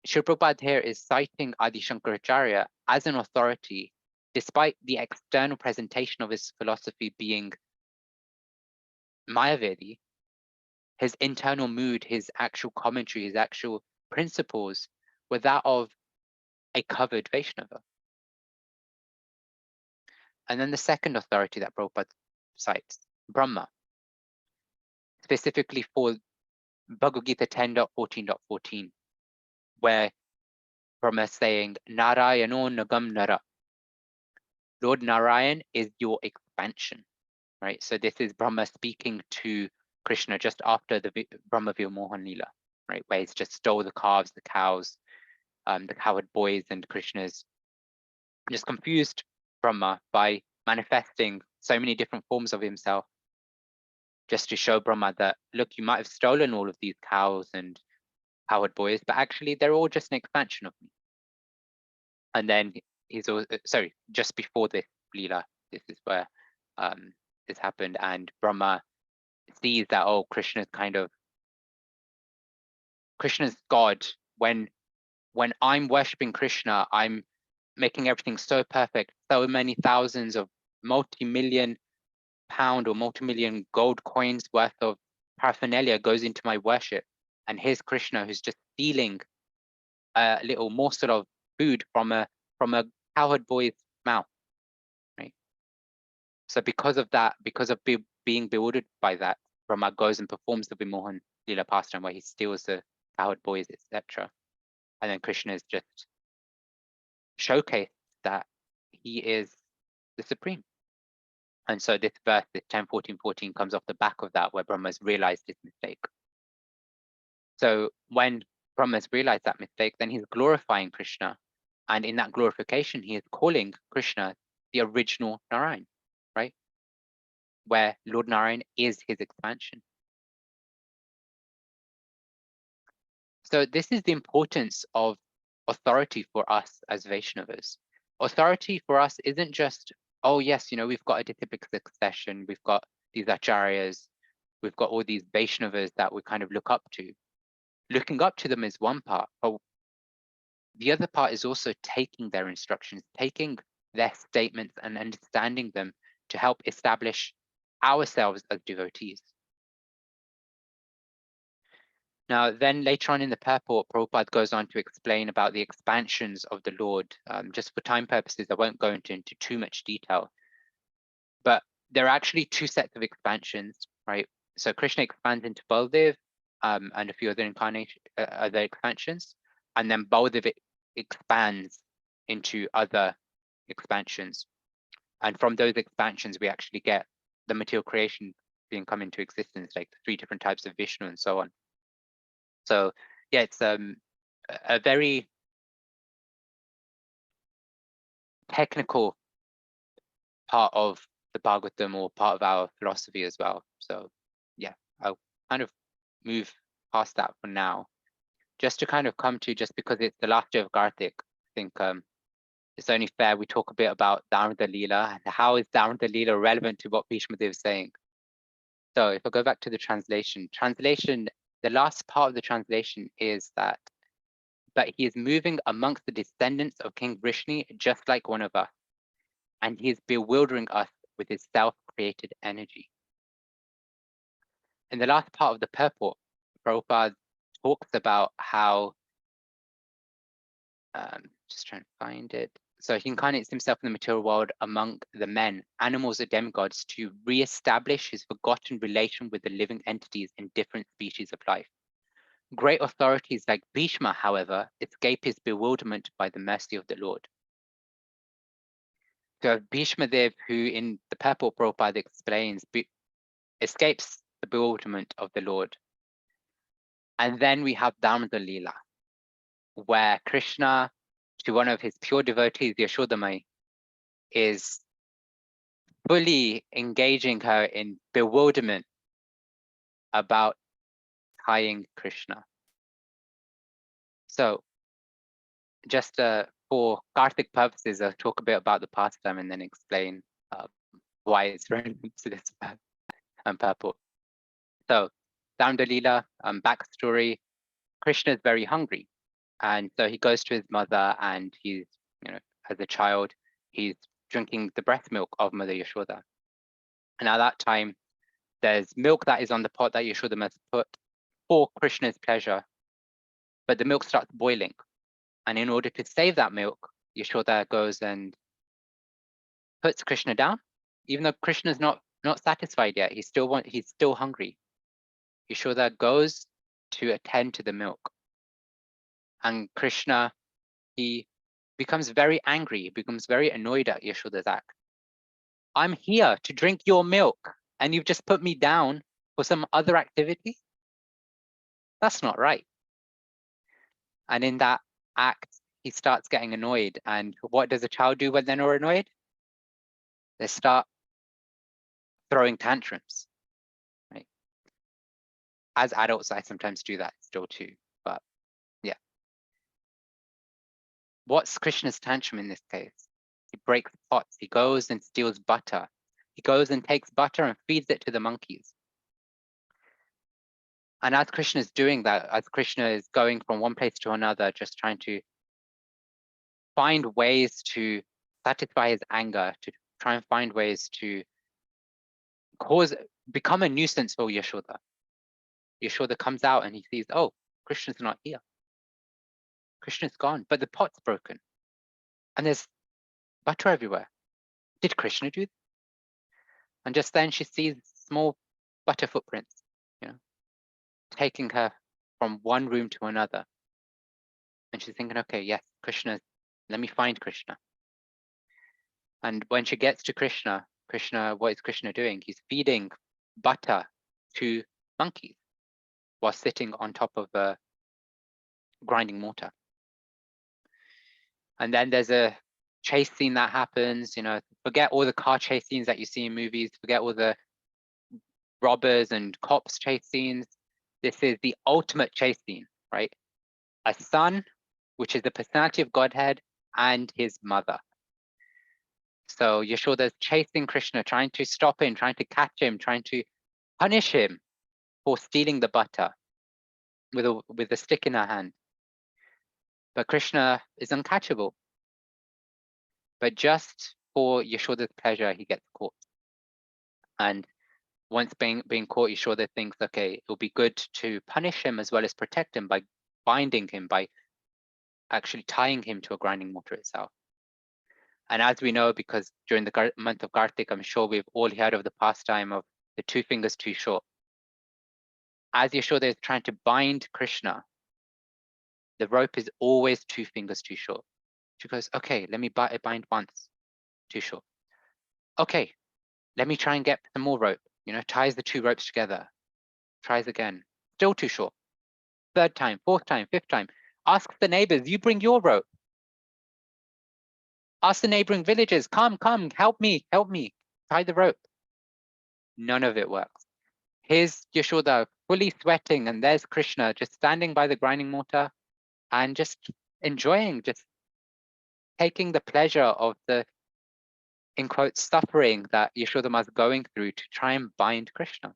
B: Srila Prabhupada here is citing Adi Shankaracharya as an authority, despite the external presentation of his philosophy being Mayavedi. His internal mood, his actual commentary, his actual principles were that of a covered Vaishnava. And then the second authority that Prabhupada cites, Brahma, specifically for Bhagavad Gita 10.14.14, where Brahma is saying, Narayano Nagam Nara. Lord Narayan is your expansion, right? So this is Brahma speaking to Krishna just after the Brahma Mohan Lila, right? Where he's just stole the calves, the cows, the cowherd boys, and Krishna's just confused Brahma by manifesting so many different forms of himself, just to show Brahma that, look, you might have stolen all of these cows and cowherd boys, but actually they're all just an expansion of me. And then he's also, sorry, just before this Leela, this is where this happened, and Brahma sees that, oh, Krishna's kind of Krishna's God. When I'm worshipping Krishna, I'm making everything so perfect. So many thousands of multi-million pound or multi-million gold coins worth of paraphernalia goes into my worship. And here's Krishna who's just stealing a little morsel of food from a cowherd boy's mouth, right? So because of that, because of being bewildered by that, Brahma goes and performs the Vimohan Lila pastime where he steals the cowherd boys, etc. And then Krishna is just showcased that he is the supreme. And so this verse, this 10:14:14, comes off the back of that, where Brahma's realized his mistake. So when Brahma's realized that mistake, then he's glorifying Krishna. And in that glorification, he is calling Krishna the original Narayan, right? Where Lord Narayan is his expansion. So this is the importance of authority for us as Vaishnavas. Authority for us isn't just, oh yes, we've got a disciplic succession, we've got these acharyas, we've got all these Vaishnavas that we kind of look up to. Looking up to them is one part, but the other part is also taking their instructions, taking their statements and understanding them to help establish ourselves as devotees. Now, then later on in the purport, Prabhupada goes on to explain about the expansions of the Lord. Just for time purposes, I won't go into too much detail. But there are actually two sets of expansions, right? So Krishna expands into Baldev and a few other other expansions, and then Baldev expands into other expansions. And from those expansions, we actually get the material creation being come into existence, like the 3 different types of Vishnu and so on. So yeah, it's a very technical part of the Bhagavatam, or part of our philosophy as well. So yeah, I'll kind of move past that for now. Just to kind of come to, just because it's the last day of Kartik, I think it's only fair we talk a bit about Damodar Leela and how is Damodar Leela relevant to what Bhishma Dev is saying. So if I go back to the translation, the last part of the translation is that, but he is moving amongst the descendants of King Vrishni just like one of us, and he is bewildering us with his self-created energy. In the last part of the purport, Prabhupada talks about how, just trying to find it. So he incarnates himself in the material world among the men, animals, or demigods to re-establish his forgotten relation with the living entities in different species of life. Great authorities like Bhishma, however, escape his bewilderment by the mercy of the Lord. So Bhishma Dev, who in the purport Prabhupada explains, escapes the bewilderment of the Lord. And then we have Damodar Leela, where Krishna, to one of his pure devotees, Yashodamai, is fully engaging her in bewilderment about tying Krishna. So just for Karthik purposes, I'll talk a bit about the pastime and then explain why it's relevant to this purport. So Damodar Leela, backstory, Krishna is very hungry. And so he goes to his mother and he's, as a child, he's drinking the breast milk of Mother Yashoda. And at that time, there's milk that is on the pot that Yashoda must put for Krishna's pleasure, but the milk starts boiling. And in order to save that milk, Yashoda goes and puts Krishna down, even though Krishna's not satisfied yet. He's still hungry. Yashoda goes to attend to the milk. And Krishna, he becomes very angry, he becomes very annoyed at Yashoda's act. I'm here to drink your milk, and you've just put me down for some other activity? That's not right. And in that act, he starts getting annoyed. And what does a child do when they're not annoyed? They start throwing tantrums, right? As adults, I sometimes do that still too, but yeah. What's Krishna's tantrum in this case? He breaks pots, he goes and steals butter. He goes and takes butter and feeds it to the monkeys. And as Krishna is doing that, as Krishna is going from one place to another, just trying to find ways to satisfy his anger, to try and find ways to become a nuisance for Yashoda. Yashoda comes out and he sees, oh, Krishna's not here. Krishna's gone, but the pot's broken. And there's butter everywhere. Did Krishna do this? And just then she sees small butter footprints, taking her from one room to another. And she's thinking, okay, yes, Krishna, let me find Krishna. And when she gets to Krishna, what is Krishna doing? He's feeding butter to monkeys while sitting on top of a grinding mortar. And then there's a chase scene that happens, forget all the car chase scenes that you see in movies, forget all the robbers and cops chase scenes. This is the ultimate chase scene, right? A son, which is the personality of Godhead, and his mother. So Yashoda's chasing Krishna, trying to stop him, trying to catch him, trying to punish him for stealing the butter with a stick in her hand. But Krishna is uncatchable. But just for Yashoda's pleasure, he gets caught. And once being caught, Yashoda thinks, okay, it will be good to punish him as well as protect him by binding him, by actually tying him to a grinding mortar itself. And as we know, because during the month of Kartik, I'm sure we've all heard of the pastime of the 2 fingers too short. As Yashoda is trying to bind Krishna, the rope is always 2 fingers too short. She goes, okay, let me bind once, too short. Okay, let me try and get some more rope, ties the 2 ropes together, tries again, still too short. 3rd time, 4th time, 5th time, asks the neighbors, you bring your rope. Ask the neighboring villages, come, help me, tie the rope. None of it works. Here's Yashoda fully sweating, and there's Krishna just standing by the grinding mortar and just enjoying, just taking the pleasure of the, in quotes, suffering that Yashoda was going through to try and bind Krishna.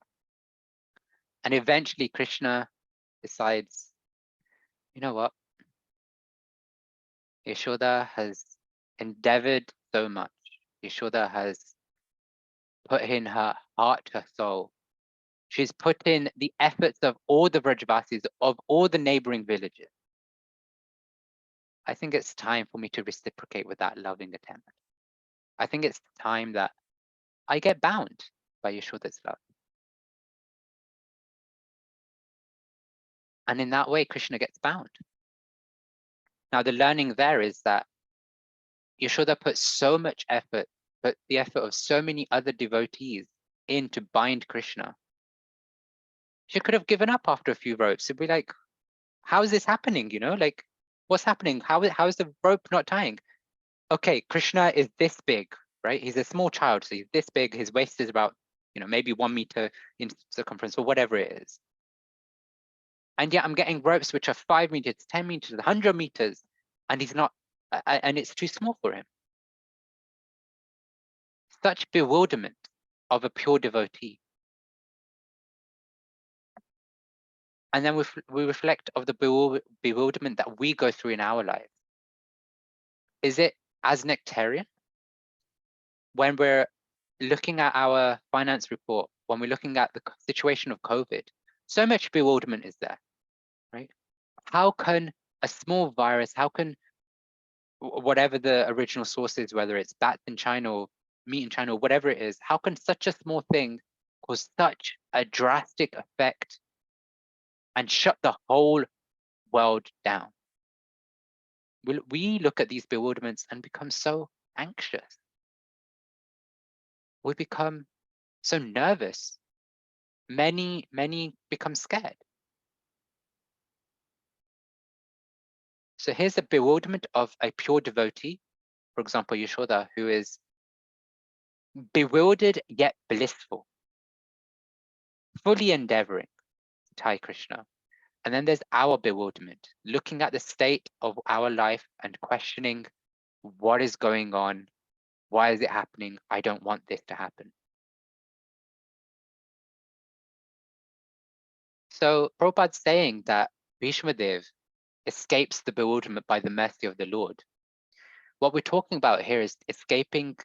B: And eventually Krishna decides, you know what? Yashoda has endeavored so much. Yashoda has put in her heart, her soul. She's put in the efforts of all the Vrajavasis, of all the neighboring villages. I think it's time for me to reciprocate with that loving attempt. I think it's time that I get bound by Yashoda's love. And in that way, Krishna gets bound. Now, the learning there is that Yashoda put so much effort, put the effort of so many other devotees in to bind Krishna. She could have given up after a few ropes. It'd be like, how is this happening? Like, what's happening? How is the rope not tying? Okay, Krishna is this big, right? He's a small child, so he's this big. His waist is about, maybe 1 meter in circumference or whatever it is. And yet I'm getting ropes which are 5 meters, 10 meters, 100 meters, and he's not, and it's too small for him. Such bewilderment of a pure devotee. And then we reflect of the bewilderment that we go through in our lives. Is it as nectarian? When we're looking at our finance report, when we're looking at the situation of COVID, so much bewilderment is there, right? How can a small virus, how can whatever the original source is, whether it's bats in China or meat in China or whatever it is, how can such a small thing cause such a drastic effect and shut the whole world down? We look at these bewilderments and become so anxious. We become so nervous. Many become scared. So here's the bewilderment of a pure devotee, for example, Yashoda, who is bewildered yet blissful, fully endeavoring to tie Krishna. And then there's our bewilderment, looking at the state of our life and questioning what is going on, why is it happening? I don't want this to happen. So Prabhupada's saying that Bhishmadev escapes the bewilderment by the mercy of the Lord. What we're talking about here is escaping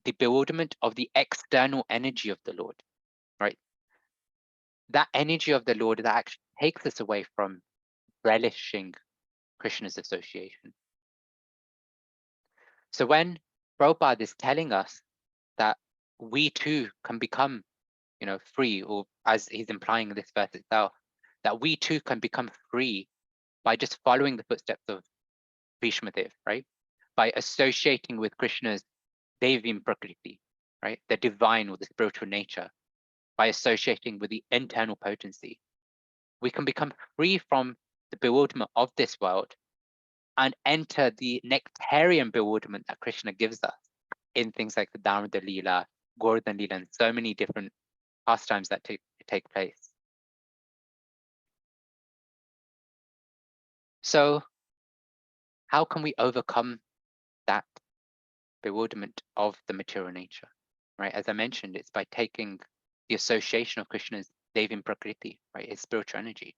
B: the bewilderment of the external energy of the Lord, right? That energy of the Lord that actually takes us away from relishing Krishna's association. So when Prabhupada is telling us that we too can become, free, or as he's implying in this verse itself, that we too can become free by just following the footsteps of Bhishmadev, right? By associating with Krishna's Devim Prakriti, right? The divine or the spiritual nature, by associating with the internal potency. We can become free from the bewilderment of this world and enter the nectarian bewilderment that Krishna gives us in things like the Damodar Leela, Govidam Leela, and so many different pastimes that take place. So how can we overcome that bewilderment of the material nature, right? As I mentioned, it's by taking the association of Krishna's Devim Prakriti, right? His spiritual energy.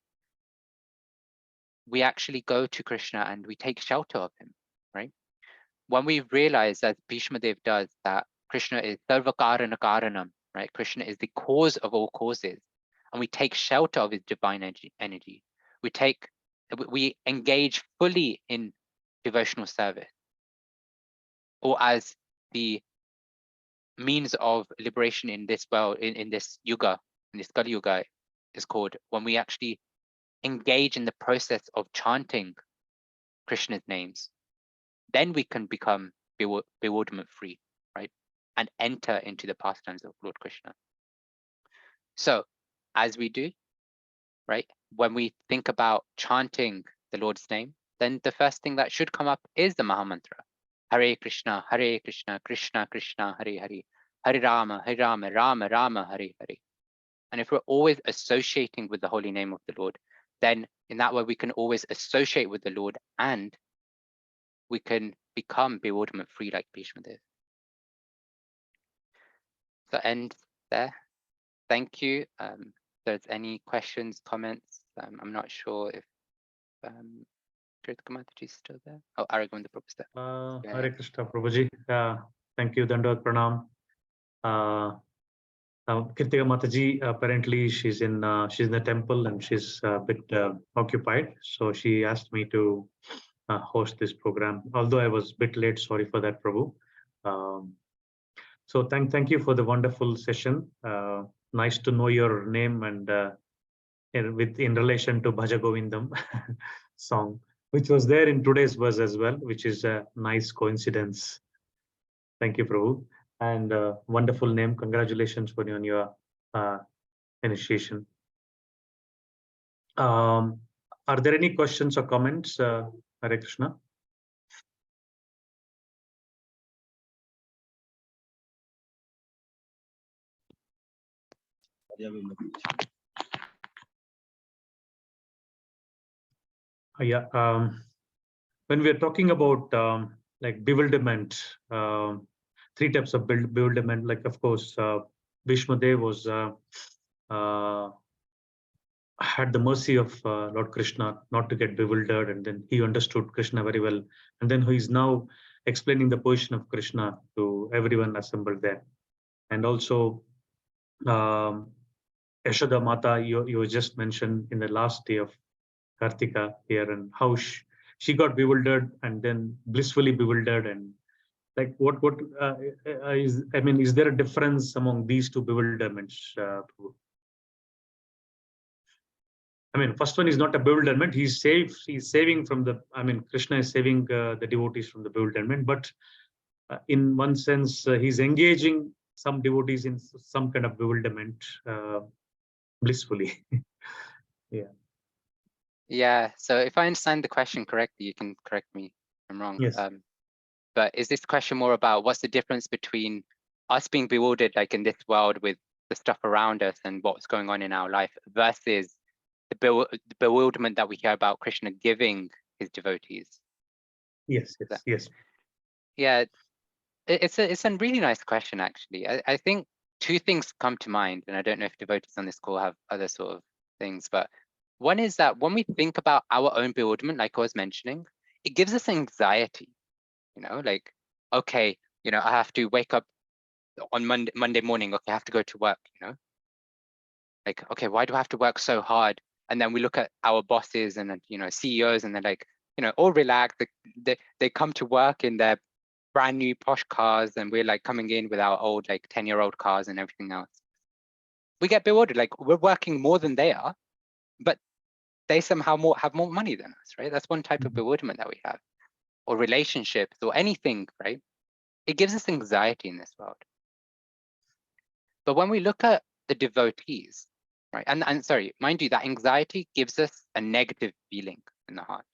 B: We actually go to Krishna and we take shelter of him, right? When we realize, as Bhishmadev does, that Krishna is Sarva Karana Karanam, right? Krishna is the cause of all causes, and we take shelter of his divine energy. We engage fully in devotional service, or as the means of liberation in this world, in this yuga, in this Kali Yuga, is called, when we actually engage in the process of chanting Krishna's names, then we can become bewilderment free, right? And enter into the pastimes of Lord Krishna. So as we do, right, when we think about chanting the Lord's name, then the first thing that should come up is the Mahamantra. Hare Krishna, Krishna Krishna, Hare Hare, Hare Rama, Rama Rama, Hare Hare. And if we're always associating with the holy name of the Lord, then in that way we can always associate with the Lord, and we can become bewilderment free like Bhishmadev. So end there. Thank you. If there's any questions, comments, I'm not sure if Kritika Mataji is still there. Oh, Aragam the Prabhupada.
D: Hare Krishna, Prabhuji. Thank you, Dandavat Pranam. Kritika Mataji, apparently she's in the temple and she's a bit occupied. So she asked me to host this program. Although I was a bit late, sorry for that, Prabhu. So thank you for the wonderful session. Nice to know your name and in relation to Bhaja Govindam song, which was there in today's verse as well, which is a nice coincidence. Thank you, Prabhu. And wonderful name. Congratulations on your initiation. Are there any questions or comments, Hare Krishna? Yeah. When we are talking about like bewilderment, three types of bewilderment, like of course, Bhishmadev was had the mercy of Lord Krishna not to get bewildered, and then he understood Krishna very well, and then he is now explaining the position of Krishna to everyone assembled there. And also Yashoda Mata, you just mentioned in the last day of Kartika here, and how she got bewildered and then blissfully bewildered, and like what is, I mean, is there a difference among these two bewilderments? I mean, first one is not a bewilderment. He's saving from the, I mean, Krishna is saving the devotees from the bewilderment, but in one sense, he's engaging some devotees in some kind of bewilderment blissfully. Yeah.
B: Yeah. So if I understand the question correctly, you can correct me if I'm wrong.
D: Yes.
B: But is this question more about what's the difference between us being bewildered, like in this world with the stuff around us and what's going on in our life, versus the bewilderment that we hear about Krishna giving his devotees?
D: Yes.
B: Yeah, it's a really nice question, actually. I think two things come to mind, and I don't know if devotees on this call have other sort of things, but one is that when we think about our own bewilderment, like I was mentioning, it gives us anxiety, you know, like, okay, you know, I have to wake up on Monday morning, okay, I have to go to work, you know, like, okay, why do I have to work so hard? And then we look at our bosses and, you know, CEOs, and they're like, you know, all relaxed. They come to work in their brand new posh cars, and we're like coming in with our old, like 10-year-old cars and everything else. We get bewildered, like we're working more than they are, but they somehow have more money than us, right? That's one type of bewilderment that we have, or relationships or anything, right? It gives us anxiety in this world. But when we look at the devotees, right, and sorry, mind you, that anxiety gives us a negative feeling in the heart,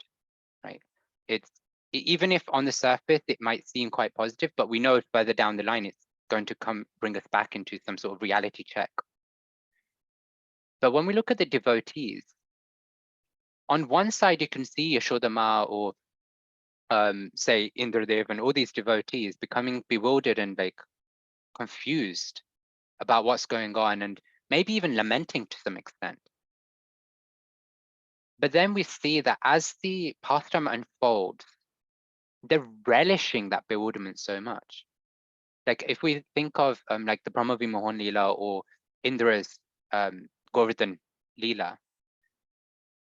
B: right? It's even if on the surface it might seem quite positive, but we know further down the line it's going to bring us back into some sort of reality check. But when we look at the devotees, on one side you can see Yashodama or say Indradev and all these devotees becoming bewildered and like confused about what's going on, and maybe even lamenting to some extent. But then we see that as the pastime unfolds, they're relishing that bewilderment so much. Like if we think of like the Brahmavi Mohan Leela or Indra's Govardhan Leela,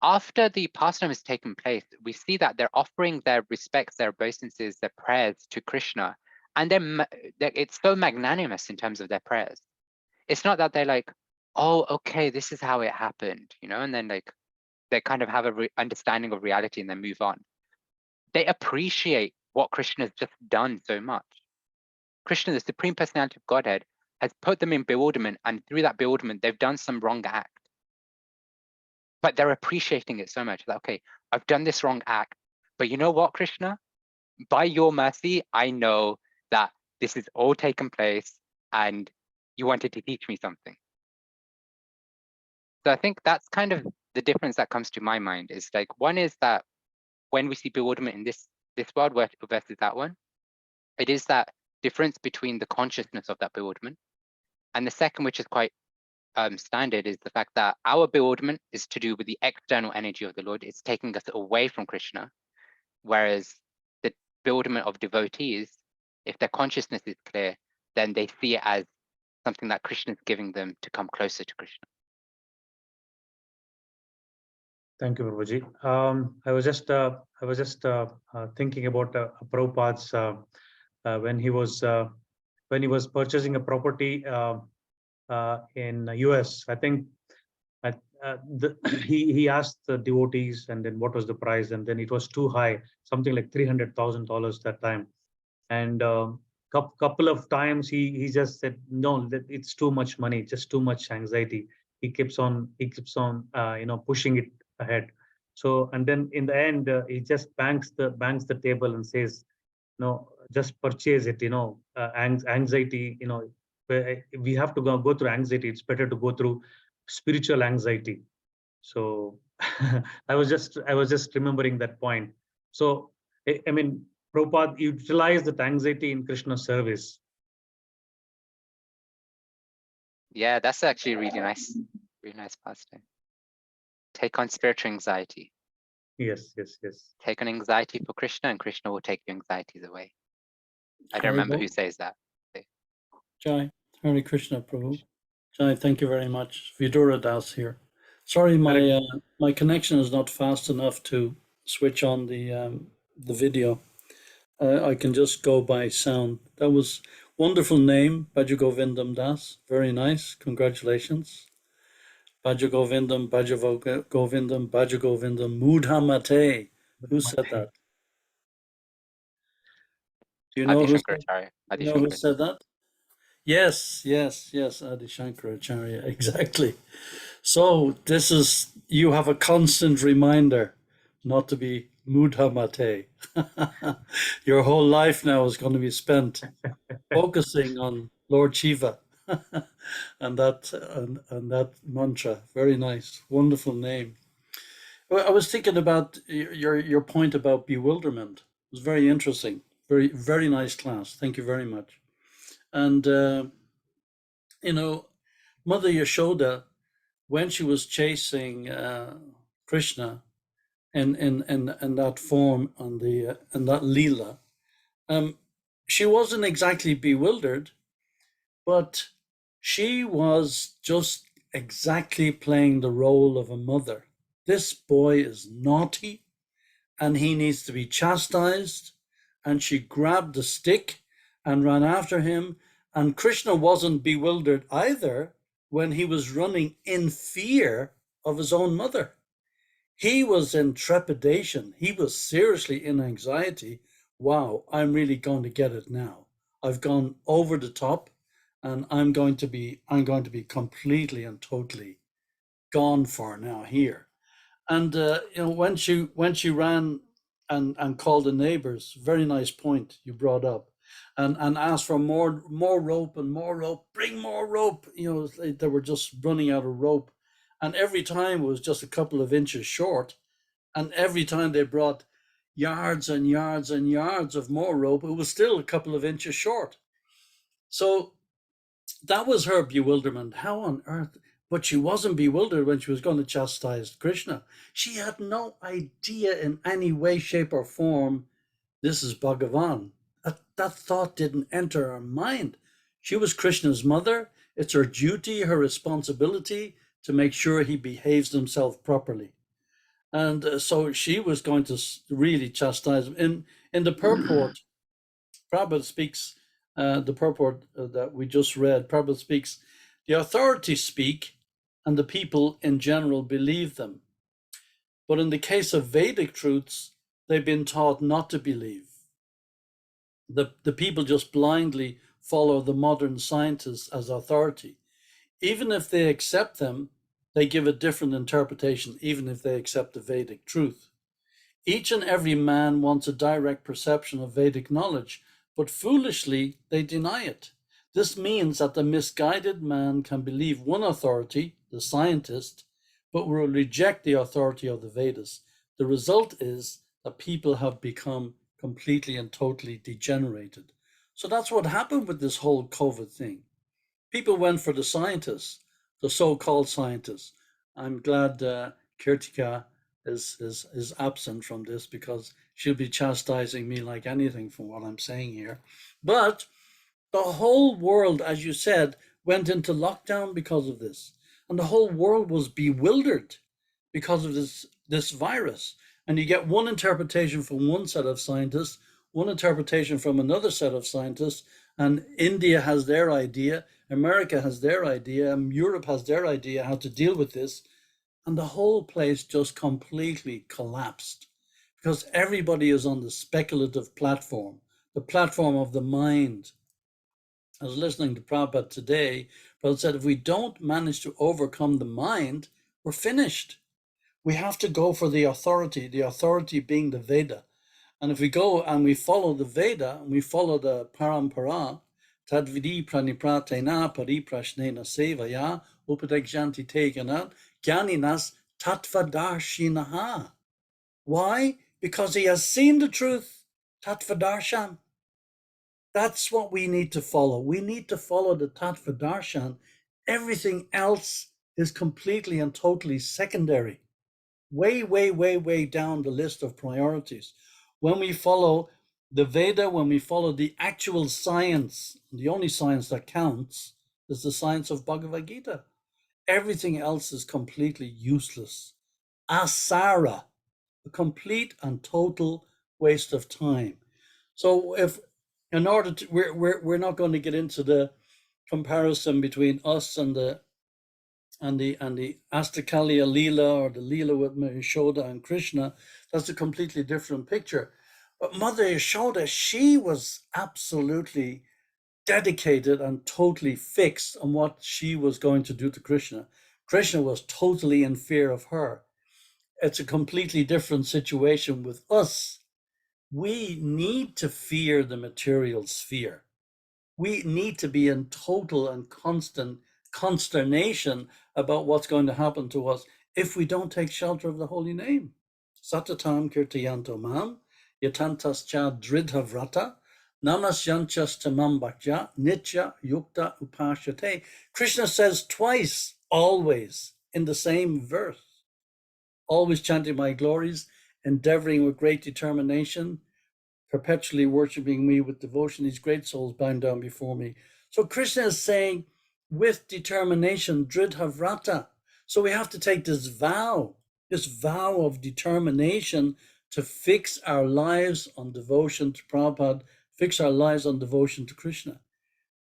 B: after the pastime has taken place, we see that they're offering their respects, their obeisances, their prayers to Krishna, and it's so magnanimous in terms of their prayers. It's not that they're like, oh, okay, this is how it happened, you know, and then like they kind of have a understanding of reality and then move on. They appreciate what Krishna has just done so much. Krishna, the Supreme Personality of Godhead, has put them in bewilderment, and through that bewilderment, they've done some wrong act. But they're appreciating it so much that, okay, I've done this wrong act, but you know what, Krishna? By your mercy, I know that this has all taken place and you wanted to teach me something. So I think that's kind of the difference that comes to my mind, is like, one is that when we see bewilderment in this world versus that one, it is that difference between the consciousness of that bewilderment. And the second, which is quite standard, is the fact that our bewilderment is to do with the external energy of the Lord. It's taking us away from Krishna. Whereas the bewilderment of devotees, if their consciousness is clear, then they see it as something that Krishna is giving them to come closer to Krishna.
D: Thank you, Prabhuji. I was just thinking about Prabhupada's when he was purchasing a property in US. I think he asked the devotees, and then what was the price, and then it was too high, something like $300,000 that time. And couple of times he just said no, that it's too much money, just too much anxiety. He keeps on pushing it ahead. So, and then in the end he just bangs the table and says, no, just purchase it. Anxiety, we have to go through anxiety. It's better to go through spiritual anxiety. So I was just remembering that point. So I mean, Prabhupada utilized that anxiety in Krishna's service.
B: Yeah, that's actually really nice pastime. Take on spiritual anxiety.
D: Yes.
B: Take on anxiety for Krishna, and Krishna will take your anxieties away. I don't remember who says that.
E: Jai, Hare Krishna, Prabhu. Jai, thank you very much. Vidura Das here. Sorry, my connection is not fast enough to switch on the video. I can just go by sound. That was wonderful name, Bhaj Govindam Das. Very nice. Congratulations. Bhaj Govindam, Bhaj Govindam, Bhaj Govindam, Mudhamate. Who said that? Do you know who said that? Yes, Adi Shankaracharya, exactly. So you have a constant reminder not to be mudhamate. Your whole life now is going to be spent focusing on Lord Shiva and that mantra. Very nice, wonderful name. Well, I was thinking about your point about bewilderment. It was very interesting. Very, very nice class. Thank you very much. And Mother Yashoda when she was chasing Krishna in that form on the in that lila, she wasn't exactly bewildered, but she was just exactly playing the role of a mother. This boy is naughty and he needs to be chastised. And she grabbed the stick and ran after him. And Krishna wasn't bewildered either when he was running in fear of his own mother. He was in trepidation. He was seriously in anxiety. Wow, I'm really going to get it now. I've gone over the top and I'm going to be completely and totally gone for now here. And when she ran and called the neighbors, very nice point you brought up, and asked for more rope and more rope, bring more rope. They were just running out of rope, and every time it was just a couple of inches short, and every time they brought yards and yards and yards of more rope, it was still a couple of inches short. So that was her bewilderment. How on earth? But she wasn't bewildered when she was going to chastise Krishna. She had no idea in any way, shape, or form this is Bhagavan. That thought didn't enter her mind. She was Krishna's mother. It's her duty, her responsibility to make sure he behaves himself properly. And so she was going to really chastise him. In the purport, Prabhupada speaks, the purport that we just read, Prabhupada speaks, the authorities speak and the people in general believe them. But in the case of Vedic truths, they've been taught not to believe. The people just blindly follow the modern scientists as authority. Even if they accept them, they give a different interpretation, even if they accept the Vedic truth. Each and every man wants a direct perception of Vedic knowledge, but foolishly they deny it. This means that the misguided man can believe one authority, the scientist, but will reject the authority of the Vedas. The result is that people have become completely and totally degenerated. So that's what happened with this whole COVID thing. People went for the scientists, the so-called scientists. I'm glad Kirtika is absent from this because she'll be chastising me like anything from what I'm saying here. But the whole world, as you said, went into lockdown because of this. And the whole world was bewildered because of this virus. And you get one interpretation from one set of scientists, one interpretation from another set of scientists, and India has their idea, America has their idea, and Europe has their idea how to deal with this. And the whole place just completely collapsed because everybody is on the speculative platform, the platform of the mind. I was listening to Prabhupada today. Prabhupada said, if we don't manage to overcome the mind, we're finished. We have to go for the authority being the Veda. And if we go and we follow the Veda, and we follow the parampara, tadvidi pranipratena pariprashnena sevaya upadekjanti tegana jnaninas tattvadarshinaha. Why? Because he has seen the truth, tattvadarshan. That's what we need to follow. We need to follow the tattvadarshan. Everything else is completely and totally secondary. Way, way, way, way down the list of priorities. When we follow the Veda, when we follow the actual science, the only science that counts is the science of Bhagavad Gita. Everything else is completely useless. Asara, a complete and total waste of time. So if, in order to, we're not going to get into the comparison between us and the Astakaliya Leela or the Leela with Yashoda and Krishna. That's a completely different picture. But Mother Yashoda, she was absolutely dedicated and totally fixed on what she was going to do to Krishna. Krishna was totally in fear of her. It's a completely different situation with us. We need to fear the material sphere. We need to be in total and constant consternation about what's going to happen to us if we don't take shelter of the holy name. Satatam kirtayanto mam, yatantascha dridha vrata, namasyanchas tamam bhakya, nitya yukta upashate. Krishna says twice, always. in the same verse. Always chanting my glories, endeavoring with great determination, perpetually worshipping me with devotion, these great souls bound down before me. So Krishna is saying, with determination, dridha vrata. So we have to take this vow of determination to fix our lives on devotion to Prabhupada, fix our lives on devotion to Krishna.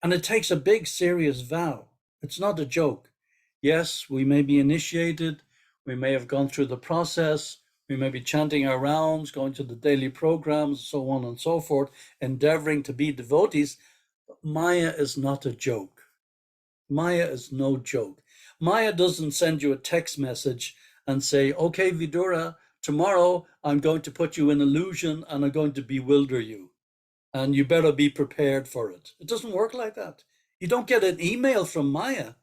E: And it takes a big, serious vow. It's not a joke. Yes, we may be initiated, we may have gone through the process, we may be chanting our rounds, going to the daily programs, so on and so forth, endeavoring to be devotees. But Maya is not a joke. Maya is no joke. Maya doesn't send you a text message and say, okay, Vidura, tomorrow I'm going to put you in illusion and I'm going to bewilder you. And you better be prepared for it. It doesn't work like that. You don't get an email from Maya.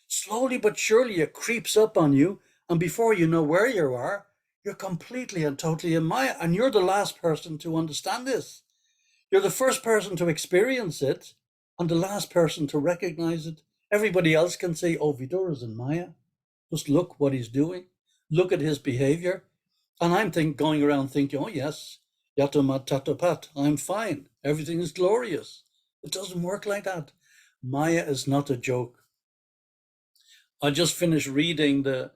E: Slowly but surely it creeps up on you. And before you know where you are, you're completely and totally in Maya. And you're the last person to understand this. You're the first person to experience it and the last person to recognize it. Everybody else can say, oh, Vidura's in Maya. Just look what he's doing. Look at his behavior. And I'm going around thinking, oh, yes, yatamat tatapat, I'm fine. Everything is glorious. It doesn't work like that. Maya is not a joke. I just finished reading the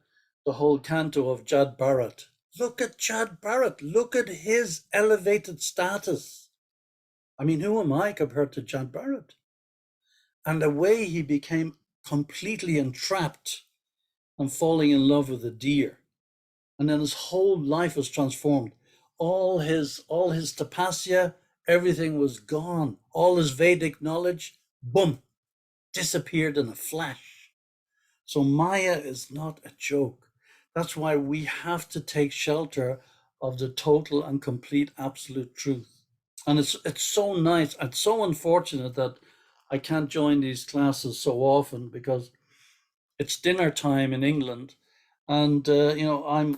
E: whole canto of Jad Bharat. Look at Jad Bharat. Look at his elevated status. I mean, who am I compared to Jad Bharat? And the way he became completely entrapped and falling in love with a deer. And then his whole life was transformed. All his tapasya, everything was gone. All his Vedic knowledge, boom, disappeared in a flash. So Maya is not a joke. That's why we have to take shelter of the total and complete absolute truth. And it's so nice. It's so unfortunate that I can't join these classes so often because it's dinner time in England. And I'm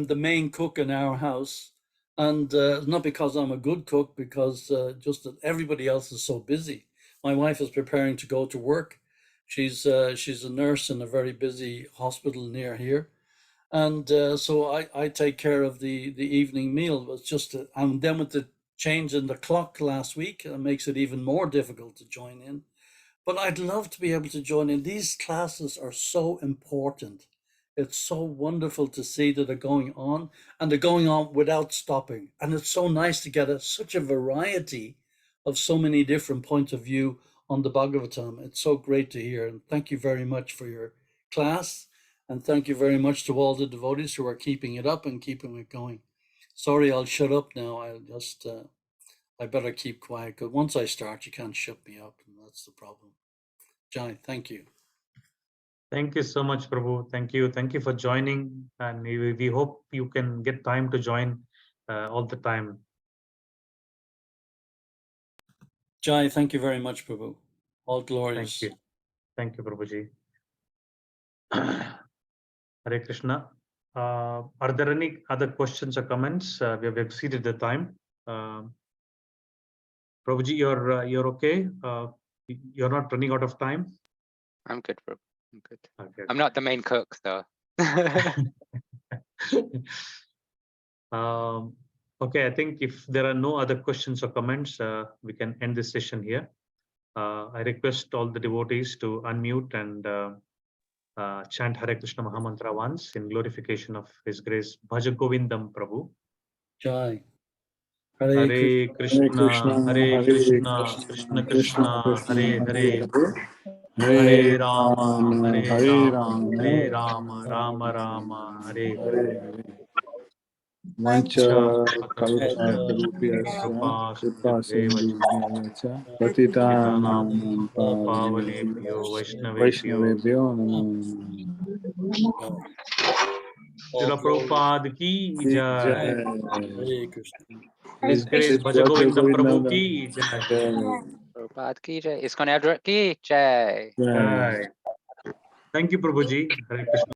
E: the main cook in our house, and not because I'm a good cook, because just that everybody else is so busy. My wife is preparing to go to work. She's a nurse in a very busy hospital near here, and so I take care of the evening meal. It's just and then with the change in the clock last week, it makes it even more difficult to join in. But I'd love to be able to join in. These classes are so important. It's so wonderful to see that they're going on, and they're going on without stopping. And it's so nice to get such a variety of so many different points of view on the Bhagavatam. It's so great to hear. And thank you very much for your class. And thank you very much to all the devotees who are keeping it up and keeping it going. Sorry, I'll shut up now. I better keep quiet, because once I start, you can't shut me up, and that's the problem. Jai, thank you.
D: Thank you so much, Prabhu. Thank you for joining, and we hope you can get time to join all the time.
E: Jai, thank you very much, Prabhu. All glorious.
D: Thank you, Prabhuji. Hare Krishna. Are there any other questions or comments? We have exceeded the time. Prabhuji, you're okay? You're not running out of time?
B: I'm good, Prabhu. I'm good.
D: Okay.
B: I'm not the main cook, though.
D: Okay, I think if there are no other questions or comments, we can end this session here. I request all the devotees to unmute and chant Hare Krishna Mahamantra once in glorification of His grace. Bhaj Govindam Prabhu.
E: Jai.
D: Hare Krishna, Hare Krishna, Krishna Krishna, Hare Hare. Hare Rama, Hare Rama, Hare Rama, Rama Rama, Hare Hare.
F: Vancha kalpatarubhyasya patitanam Vaishnavebhyo namo.
D: Srila Prabhupada ki jai.
E: Hare Krishna.
D: His grace Bhaj Govindam Prabhu ki jai.
B: Prabhupada ki jai. ISKCON Edward ki jai.
D: Jai. Thank you, Prabhuji. Hare Krishna.